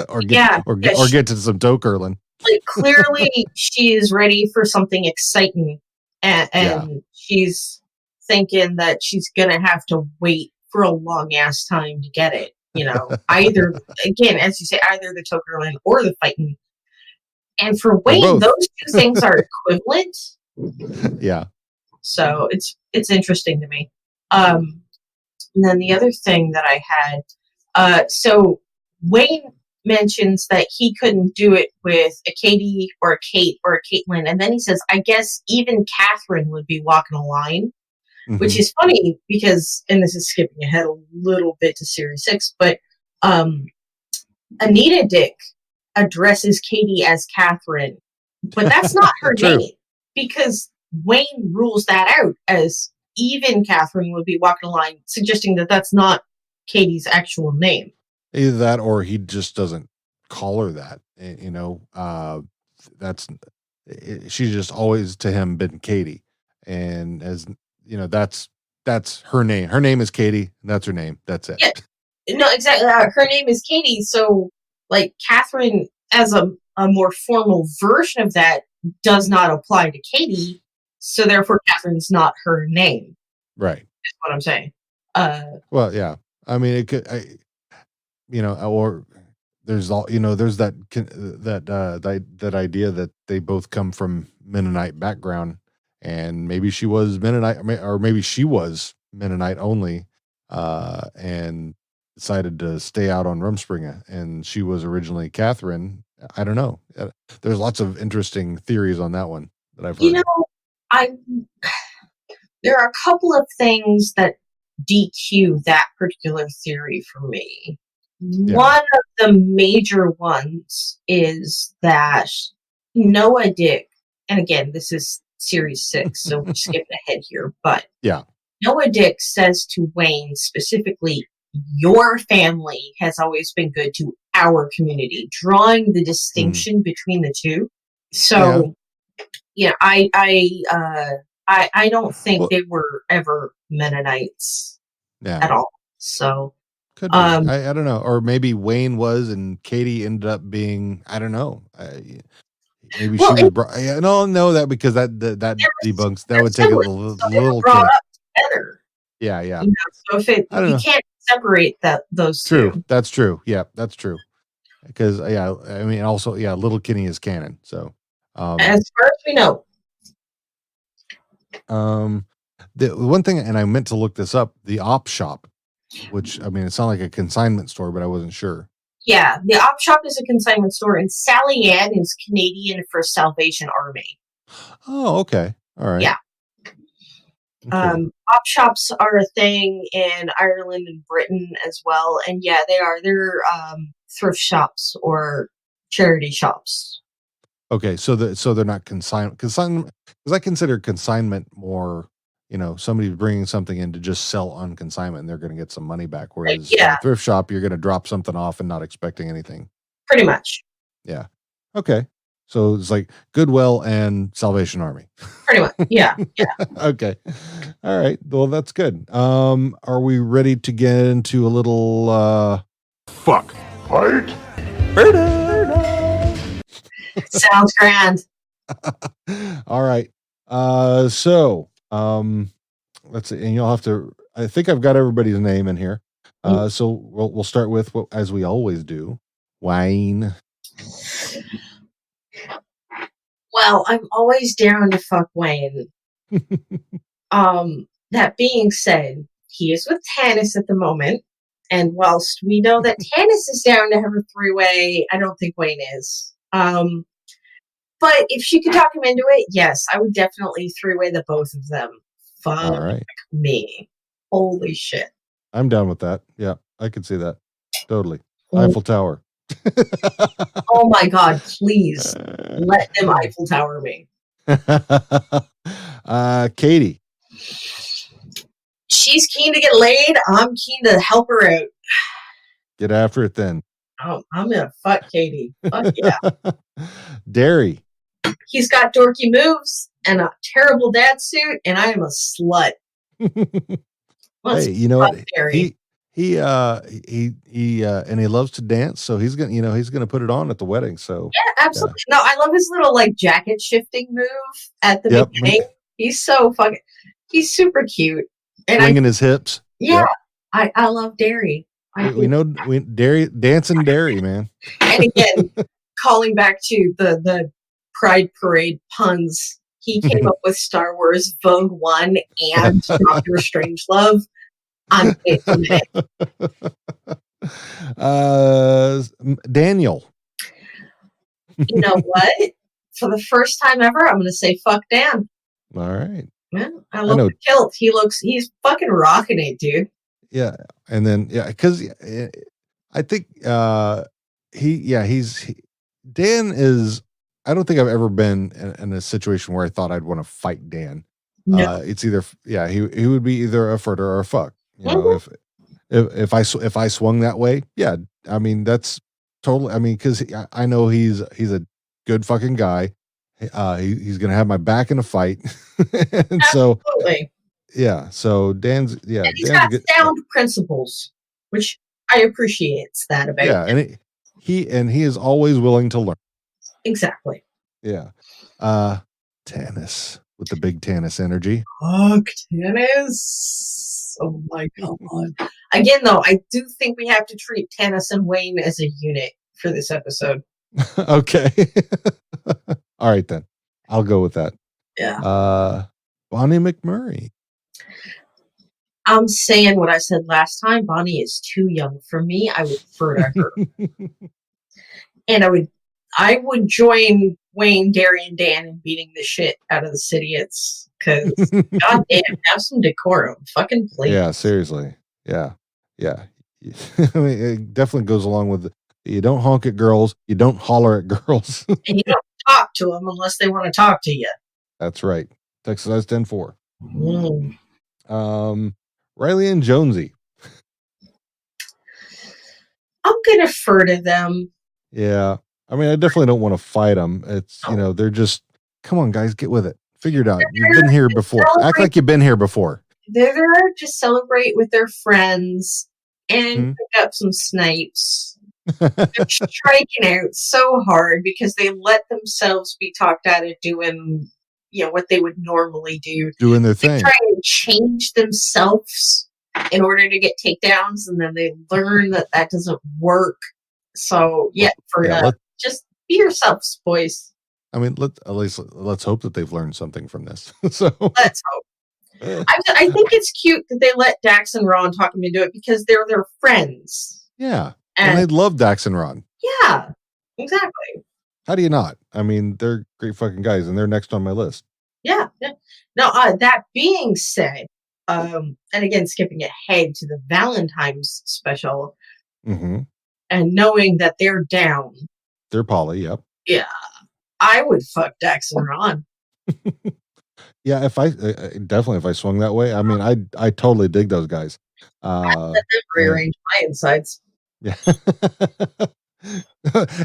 or get to some toe curling. Like, clearly she is ready for something exciting, and she's thinking that she's going to have to wait for a long ass time to get it. You know, either, again, as you say, either the toe curling or the fighting. And for Wayne, those two things are equivalent. Yeah. So it's interesting to me. And then the other thing that I had, so Wayne mentions that he couldn't do it with a Katie or a Kate or a Caitlin, and then he says, I guess even Catherine would be walking a line, which is funny because, and this is skipping ahead a little bit to Series 6, but Anita Dick addresses Katie as Catherine, but that's not her name, because Wayne rules that out as even Catherine would be walking a line, suggesting that that's not Katie's actual name. Either that, or he just doesn't call her that. You know, she's just always to him been Katie, and as you know, that's her name. Her name is Katie. And that's her name. That's it. Yeah, no, exactly. Her name is Katie. So, like, Catherine as a more formal version of that does not apply to Katie. So therefore, Catherine's not her name. Right. That's what I'm saying. Well, yeah. I mean, it could, or there's all, there's that idea that they both come from Mennonite background, and maybe she was Mennonite, or maybe she was Mennonite only, and decided to stay out on Rumspringa, and she was originally Catherine. I don't know. There's lots of interesting theories on that one that I've heard. There are a couple of things that DQ that particular theory for me. Yeah. One of the major ones is that Noah Dick, and again, this is Series 6, so we're skipping ahead here, but Noah Dick says to Wayne specifically, your family has always been good to our community, drawing the distinction between the two. So, I don't think they were ever Mennonites at all. So, could be. I don't know, or maybe Wayne was, and Katie ended up being. I don't know. Maybe she was. I don't know that, because that debunks. That would take a little brought up together. Yeah. You know, so if you can't separate those true. two. That's true. Yeah, that's true. Because I mean, also Little Kenny is canon. So as far as we know. The one thing, and I meant to look this up, the op shop, which, I mean, it sounded like a consignment store, but I wasn't sure. Yeah, the op shop is a consignment store, and Sally Ann is Canadian for Salvation Army. Oh, okay. All right. Yeah. Okay. Op shops are a thing in Ireland and Britain as well, and they're thrift shops or charity shops. Okay, so they're not consignment, because I consider consignment more, somebody's bringing something in to just sell on consignment, and they're going to get some money back. Whereas a thrift shop, you're going to drop something off and not expecting anything. Pretty much. Yeah. Okay. So it's like Goodwill and Salvation Army. Pretty much. Yeah. Okay. All right. Well, that's good. Are we ready to get into a little fight? Sounds grand. All right. So let's see, and you'll have to. I think I've got everybody's name in here. So we'll start with, as we always do, Wayne. Well, I'm always down to fuck Wayne. That being said, he is with Tannis at the moment, and whilst we know that Tannis is down to have a three-way, I don't think Wayne is. But if she could talk him into it, yes, I would definitely three-way the both of them. Fuck me. Holy shit. I'm down with that. Yeah, I could see that. Totally. Eiffel Tower. Oh my God, please. Let them Eiffel Tower me. Katie. She's keen to get laid. I'm keen to help her out. Get after it then. I'm gonna fuck Katie. Fuck yeah. Derry. He's got dorky moves and a terrible dad suit, and I am a slut. Hey, you know what? Derry. He and he loves to dance, so he's gonna put it on at the wedding. So Yeah, absolutely. No, I love his little like jacket shifting move at the beginning. He's super cute. And swinging his hips. Yeah, yep. I love Derry. We know Derry, dancing Derry, man. And again, calling back to the Pride Parade puns, he came up with Star Wars Vogue 1 and Doctor Strangelove. I'm Daniel. You know what? For the first time ever, I'm going to say fuck Dan. All right. Yeah, I love the kilt. He's fucking rocking it, dude. Yeah, and then because I think Dan is. I don't think I've ever been in a situation where I thought I'd want to fight Dan. No. It's either he would be either a fritter or a fuck. You know, if I swung that way, yeah. I mean that's totally. I mean because I know he's a good fucking guy. He's gonna have my back in a fight, and absolutely. So Dan's and he's got sound principles, which I appreciate that about. Yeah, and he is always willing to learn. Exactly. Yeah. Tannis with the big Tannis energy. Fuck Tannis. Oh my god. Again, though, I do think we have to treat Tannis and Wayne as a unit for this episode. Okay. All right then. I'll go with that. Yeah. Bonnie McMurray. I'm saying what I said last time. Bonnie is too young for me. I would prefer to her. And I would join Wayne, Derry, and Dan in beating the shit out of the Sidiots. Because, goddamn, have some decorum. Fucking please. Yeah, seriously. Yeah. I mean, it definitely goes along with you don't honk at girls, you don't holler at girls. And you don't talk to them unless they want to talk to you. That's right. Texas size 10-4. Riley and Jonesy. I'm going to defer to them. Yeah. I mean, I definitely don't want to fight them. It's, they're just, come on, guys, get with it. Figure it out. You've been here before. Act like you've been here before. They're there to celebrate with their friends and pick up some snipes. They're striking out so hard because they let themselves be talked out of doing, what they would normally do. Doing their thing. They try and change themselves in order to get takedowns, and then they learn that doesn't work. So, just be yourselves, boys. I mean, let's hope that they've learned something from this. So let's hope. I think it's cute that they let Dax and Ron talk them into it because they're their friends. Yeah, and I love Dax and Ron. Yeah, exactly. How do you not? I mean, they're great fucking guys, and they're next on my list. Yeah. Now, that being said, and again, skipping ahead to the Valentine's special, and knowing that they're down. They're poly, yep. Yeah. I would fuck Dax and Ron. Yeah, if I swung that way, I mean, I totally dig those guys. Let them rearrange my insides. Yeah.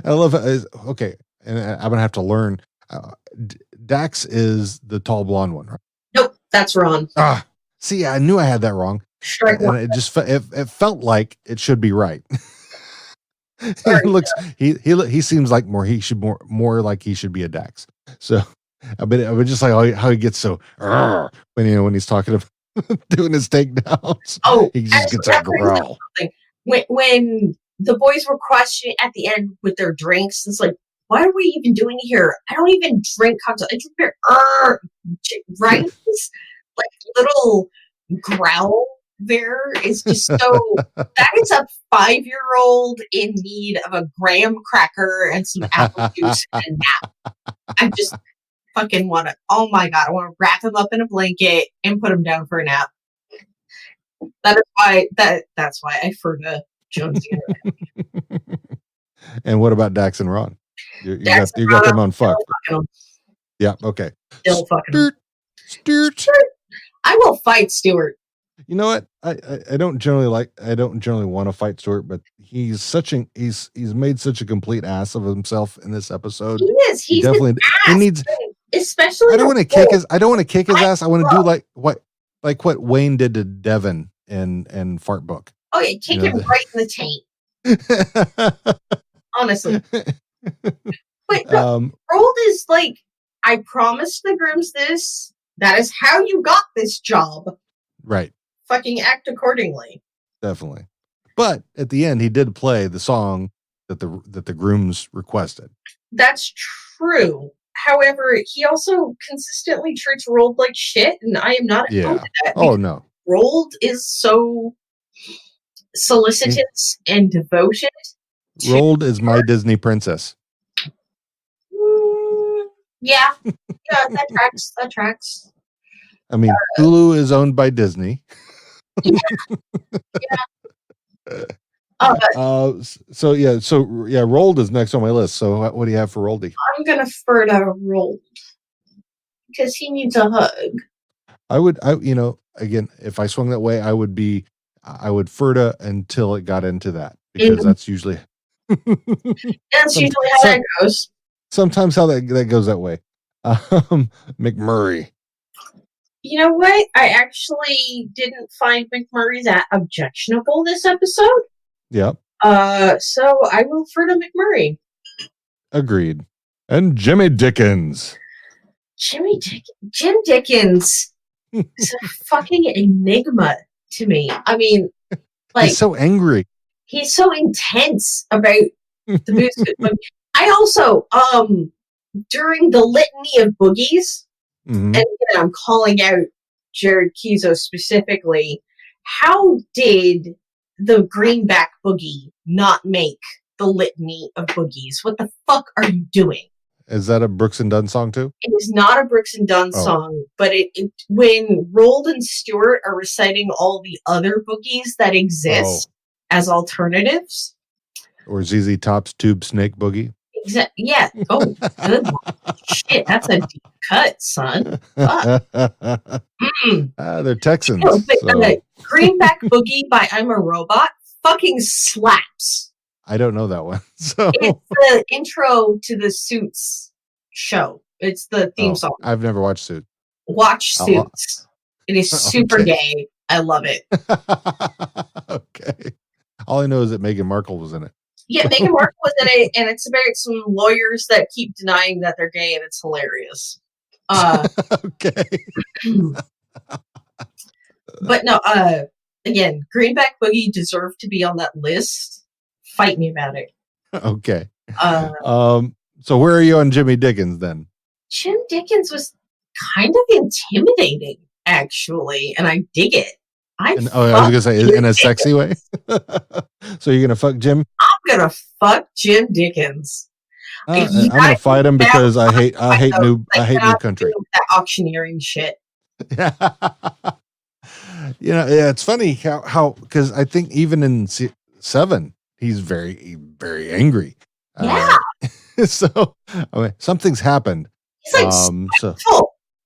I love it. Okay, and I'm gonna have to learn. Dax is the tall blonde one, right? Nope, that's Ron. See, I knew I had that wrong. Strike one. It just it felt like it should be right. He seems like more like he should be a Dax. So I would just like how he gets so when he's talking about doing his takedowns. Oh, he just gets a growl. When the boys were questioning at the end with their drinks, it's like, what are we even doing here? I don't even drink cocktails. I drink beer. Right? Like little growl there is just so that is a 5-year-old in need of a graham cracker and some apple juice and a nap. I just fucking want to, oh my god, I want to wrap him up in a blanket and put him down for a nap. That's why I prefer to Jonesy. And what about Dax and Ron? You got them on fuck. Yeah, okay. Still fucking Stuart. I will fight Stuart. You know what? I don't generally want to fight Stuart, but he's made such a complete ass of himself in this episode. He is. He's an ass. He needs. Especially. I don't want to kick his ass. I want to do what Wayne did to Devin in Fart Book. Oh yeah, kick him right in the taint. Honestly. Wait, Rold is like, I promised the grooms this. That is how you got this job. Right. Fucking act accordingly. Definitely. But at the end, he did play the song that the grooms requested. That's true. However, he also consistently treats Rold like shit, and I am not opposed to that. Oh no. Rold is so solicitous and devoted. Rold is my Disney princess. Yeah, that tracks. I mean, Hulu is owned by Disney. Yeah. Rold is next on my list. So what do you have for Roldy? I'm gonna fur to Rold because he needs a hug. Again, if I swung that way, I would Furta until it got into that, because that's usually usually how that goes. Sometimes how that goes that way. McMurray. You know what? I actually didn't find McMurray that objectionable this episode. Yep. So I will refer to McMurray. Agreed. And Jimmy Dickens. Jim Dickens is a fucking enigma to me. I mean, like, he's so angry. He's so intense about the booze. I also, during the litany of boogies, and again, I'm calling out Jared Kizo specifically, how did the Greenback Boogie not make the litany of boogies? What the fuck are you doing? Is that a Brooks and Dunn song too? It is not a Brooks and Dunn song, but it when Rold and Stewart are reciting all the other boogies that exist as alternatives. Or ZZ Top's Tube Snake Boogie. Yeah. Oh, good one. Shit, that's a deep cut, son. They're Texans. Greenback Boogie by I'm a Robot fucking slaps. I don't know that one. So it's the intro to the Suits show. It's the theme song. I've never watched Suits. Watch Suits. It is super gay. I love it. Okay. All I know is that Meghan Markle was in it. Yeah, Meghan Markle was in it, and it's about some lawyers that keep denying that they're gay, and it's hilarious. Okay. But no, again, Greenback Boogie deserved to be on that list. Fight me about it. Okay. So where are you on Jimmy Dickens then? Jim Dickens was kind of intimidating, actually, and I dig it. I was gonna say in a sexy way. So you're gonna fuck Jim? I'm gonna fuck Jim Dickens. I'm gonna fight him because I hate new country. That auctioneering shit. It's funny how because I think even in 7 he's very very angry. Yeah. So something's happened. He's like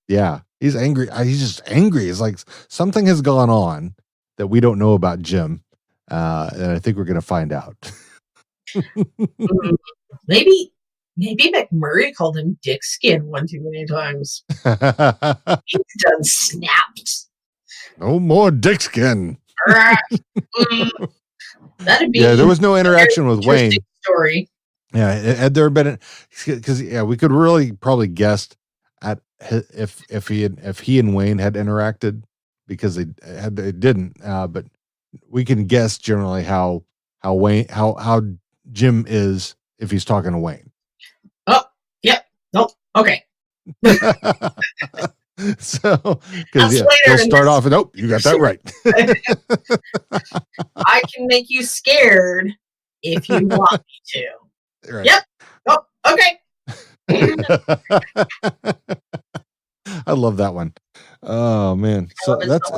yeah, he's angry. He's just angry. It's like something has gone on that we don't know about Jim, and I think we're going to find out. Maybe McMurray called him Dick Skin one too many times. He's done snapped. No more Dick Skin. That'd be there was no interaction with Wayne. Story. Yeah, had there been because we could really probably guessed at if he and Wayne had interacted, because they didn't, but we can guess generally how Jim is if he's talking to Wayne. Oh, yep. Nope. Okay. So because he'll start off and you got that right. I can make you scared if you want me to. Right. Yep. Oh, okay. I love that one. Oh man. So that's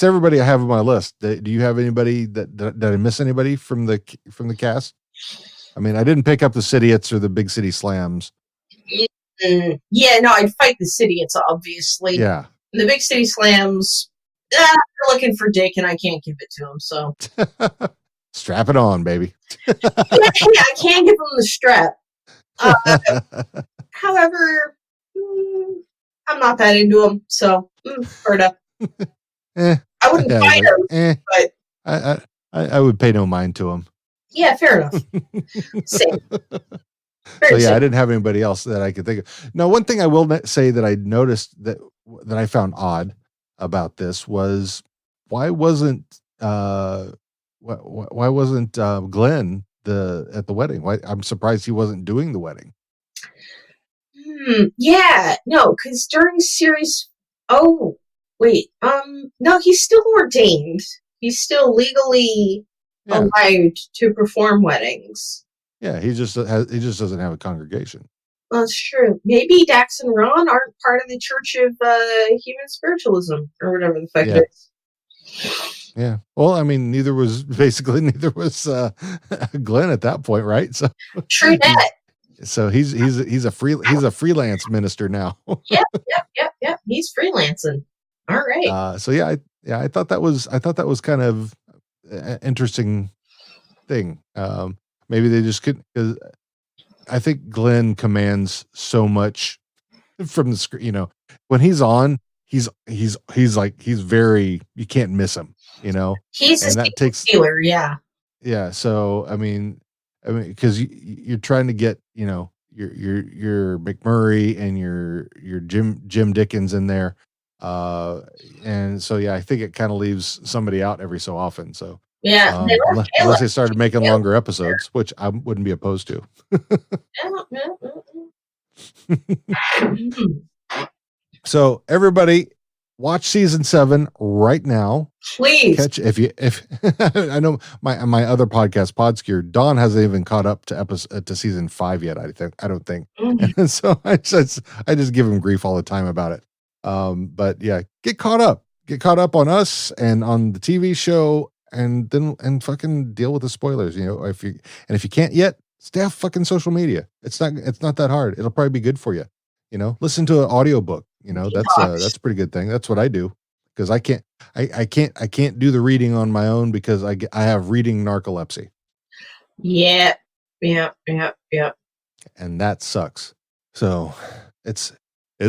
everybody I have on my list. Do you have anybody did I miss anybody from the cast? I mean, I didn't pick up the Cityots or the Big City Slams. Yeah, no, I'd fight the Cityots, obviously. Yeah. The Big City Slams, They're looking for dick, and I can't give it to them. So Strap it on, baby. I can't give them the strap. However, I'm not that into them, so fair enough. I wouldn't fight them, but I would pay no mind to them. Yeah, fair enough. Same. So yeah, I didn't have anybody else that I could think of. Now, one thing I will say that I noticed that I found odd about this was why wasn't Glenn at the wedding? Why I'm surprised he wasn't doing the wedding. Yeah, no, because during series, no, he's still ordained. He's still legally allowed to perform weddings. Yeah, he just doesn't have a congregation. That's true. Maybe Dax and Ron aren't part of the Church of Human Spiritualism or whatever the fuck it is. Yeah. Well, I mean, neither was Glenn at that point, right? So true that. So he's a freelance minister now. Yep. He's freelancing. All right. I thought that was kind of an interesting thing. Maybe they just couldn't, because I think Glenn commands so much from the screen. You know, when he's on, he's very, you can't miss him. You know, he's a stealer. Yeah. Yeah. So I mean, because you're trying to get, you know, your McMurray and your Jim Dickens in there, and so I think it kind of leaves somebody out every so often. So unless they started making longer episodes, which I wouldn't be opposed to. So everybody, watch season 7 right now. Please. If I know my other podcast, Podskier, Dawn hasn't even caught up to season 5 yet. I don't think. And so I just give him grief all the time about it. But yeah, get caught up on us and on the TV show, and fucking deal with the spoilers. You know, if you can't yet, stay off fucking social media. It's not that hard. It'll probably be good for you. You know, listen to an audiobook. You know, that's a pretty good thing. That's what I do, because I can't do the reading on my own because I have reading narcolepsy. Yeah. And that sucks. So it's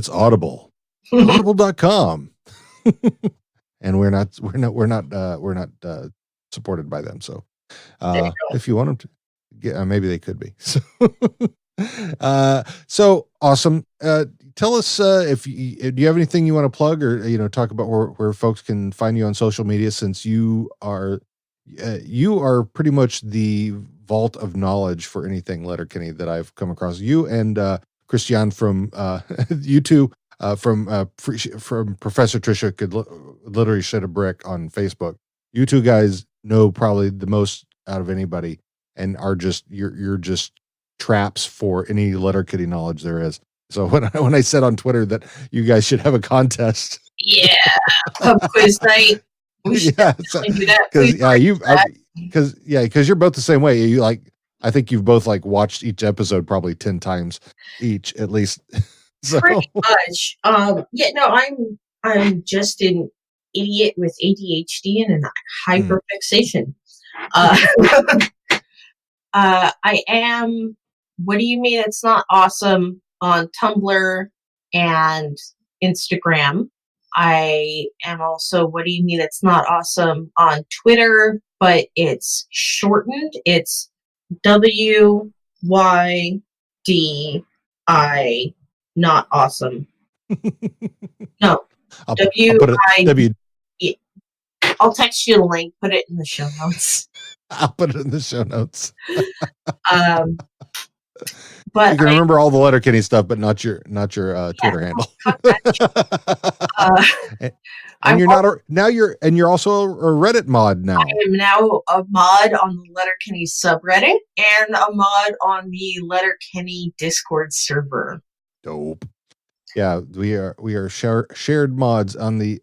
Audible. Audible.com. And we're not supported by them. So if you want them to get, maybe they could be. So awesome. Tell us do you have anything you want to plug, or talk about where folks can find you on social media, since you are pretty much the vault of knowledge for anything Letterkenny that I've come across. You and Christian from you two from Professor Trisha could literally shed a brick on Facebook. You two guys know probably the most out of anybody, and are just you're just traps for any Letterkenny knowledge there is. So when I said on Twitter that you guys should have a contest, pub quiz night, we should do that. Because you're both the same way. I think you've both watched each episode probably 10 times each at least. So. Pretty much. I'm just an idiot with ADHD and a hyperfixation. I am. What do you mean it's not awesome on Tumblr and Instagram? I am also What do you mean it's not awesome on Twitter, but it's shortened. It's WYDI not awesome. No. I'll text you the link, put it in the show notes. I'll put it in the show notes. But you can remember all the Letterkenny stuff, but not your Twitter handle. And you're also a Reddit mod now. I am now a mod on the Letterkenny subreddit and a mod on the Letterkenny Discord server. Dope. Yeah, we are shared mods on we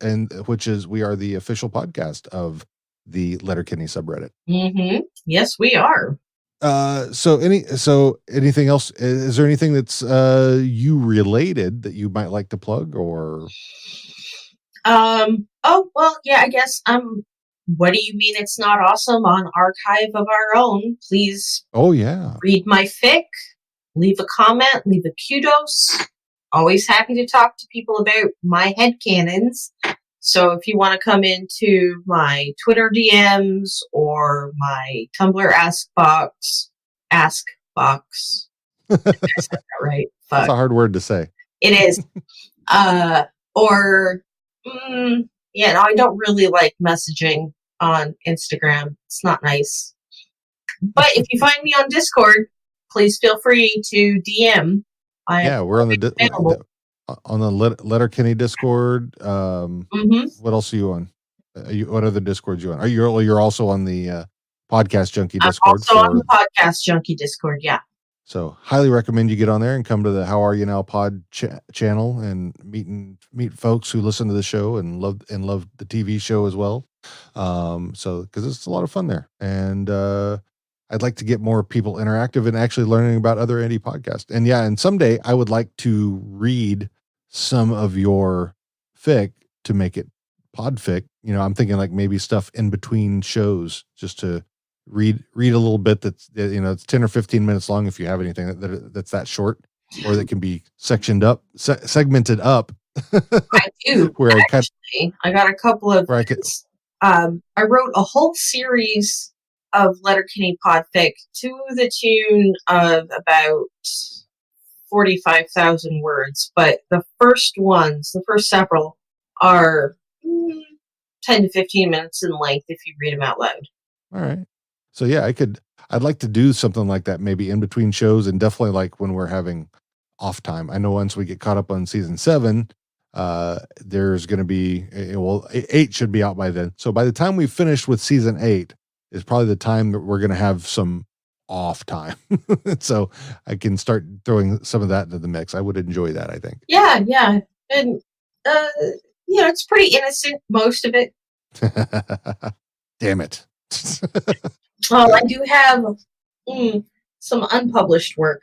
are the official podcast of the Letterkenny subreddit. Mm-hmm. Yes, we are. So anything else? Is there anything that's you related that you might like to plug, or? Oh, well, yeah, I guess, what do you mean it's not awesome on Archive of Our Own? Please Oh, yeah. read my fic, leave a comment, leave a kudos. Always happy to talk to people about my headcanons. So if you want to come into my Twitter DMs or my Tumblr ask box, I said that right. Fuck. That's a hard word to say. It is. Yeah, no, I don't really like messaging on Instagram. It's not nice. But if you find me on Discord, please feel free to DM. We're on the Letterkenny Discord. What else are you on? What other Discords you on? You're also on the Podcast Junkie Discord. I'm also on the Podcast Junkie Discord. Yeah. So highly recommend you get on there and come to the How Are You Now pod channel and meet folks who listen to the show and love the TV show as well. So because it's a lot of fun there, and I'd like to get more people interactive and actually learning about other indie podcasts. And someday I would like to read some of your fic to make it podfic. I'm thinking like maybe stuff in between shows just to read a little bit that's it's 10 or 15 minutes long if you have anything that's that short, or that can be segmented up. I do. Where I got a couple of I wrote a whole series of Letterkenny podfic to the tune of about 45,000 words, but the first several are 10 to 15 minutes in length if you read them out loud. All right. So yeah, I'd like to do something like that, maybe in between shows, and definitely like when we're having off time. I know once we get caught up on season 7, there's going to be 8 should be out by then. So by the time we finish with season 8 is probably the time that we're going to have some off time. So I can start throwing some of that into the mix. I would enjoy that, I think. Yeah. And, it's pretty innocent, most of it. Damn it. Well, I do have some unpublished work.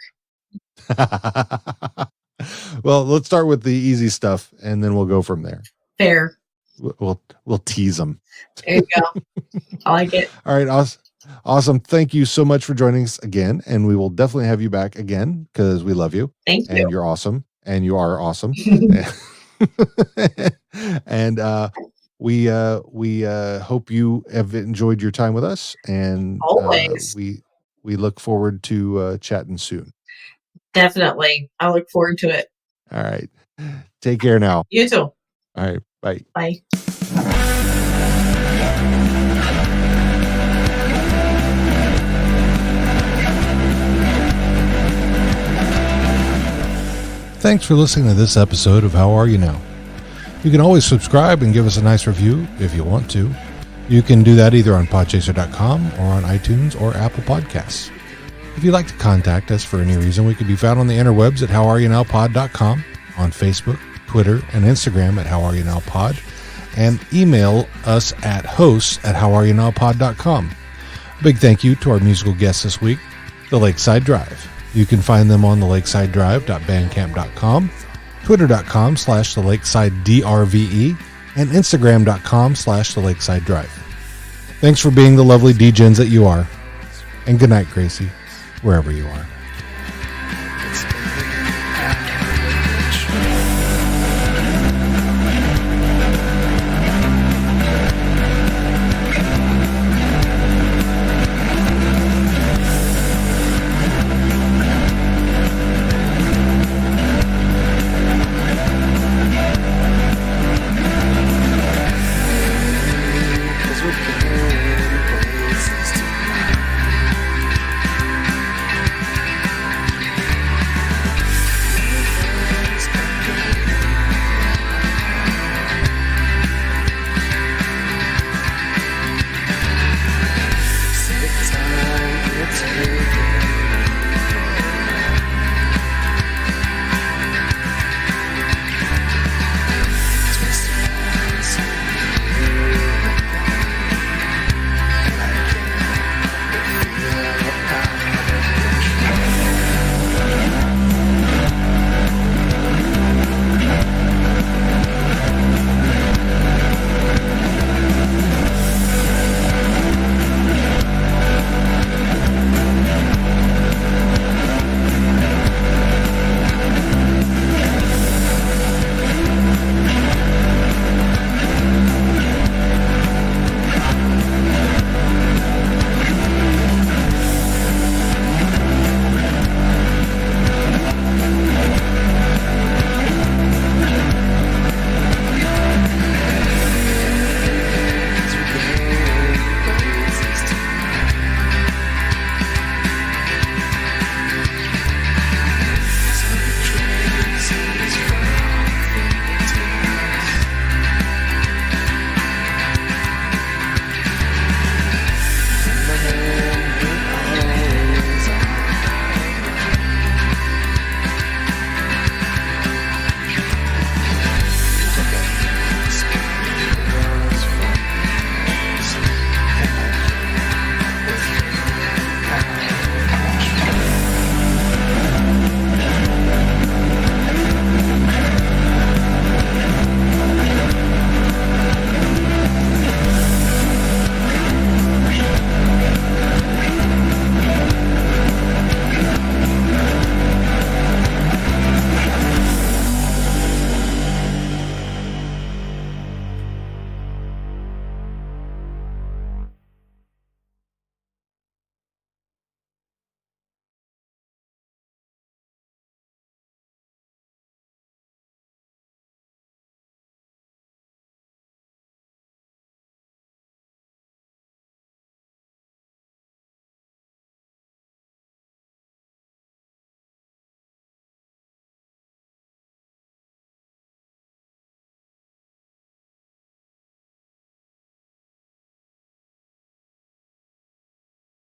Well, let's start with the easy stuff, and then we'll go from there. Fair. We'll tease them. There you go. I like it. All right, awesome. Thank you so much for joining us again, and we will definitely have you back again because we love you. Thank you. And you're awesome, and you are awesome. And we hope you have enjoyed your time with us, and always we look forward to chatting soon. Definitely. I look forward to it. All right. Take care now. You too. All right. Bye. Bye. Thanks for listening to this episode of How Are You Now? You can always subscribe and give us a nice review if you want to. You can do that either on podchaser.com or on iTunes or Apple Podcasts. If you'd like to contact us for any reason, we can be found on the interwebs at howareyounowpod.com, on Facebook, Twitter, and Instagram at howareyounowpod, and email us at hosts@howareyounowpod.com. Big thank you to our musical guests this week, The Lakeside Drive. You can find them on thelakesidedrive.bandcamp.com, twitter.com/thelakesidedrve, and instagram.com/thelakesidedrive. Thanks for being the lovely DJs that you are, and good night, Gracie, wherever you are.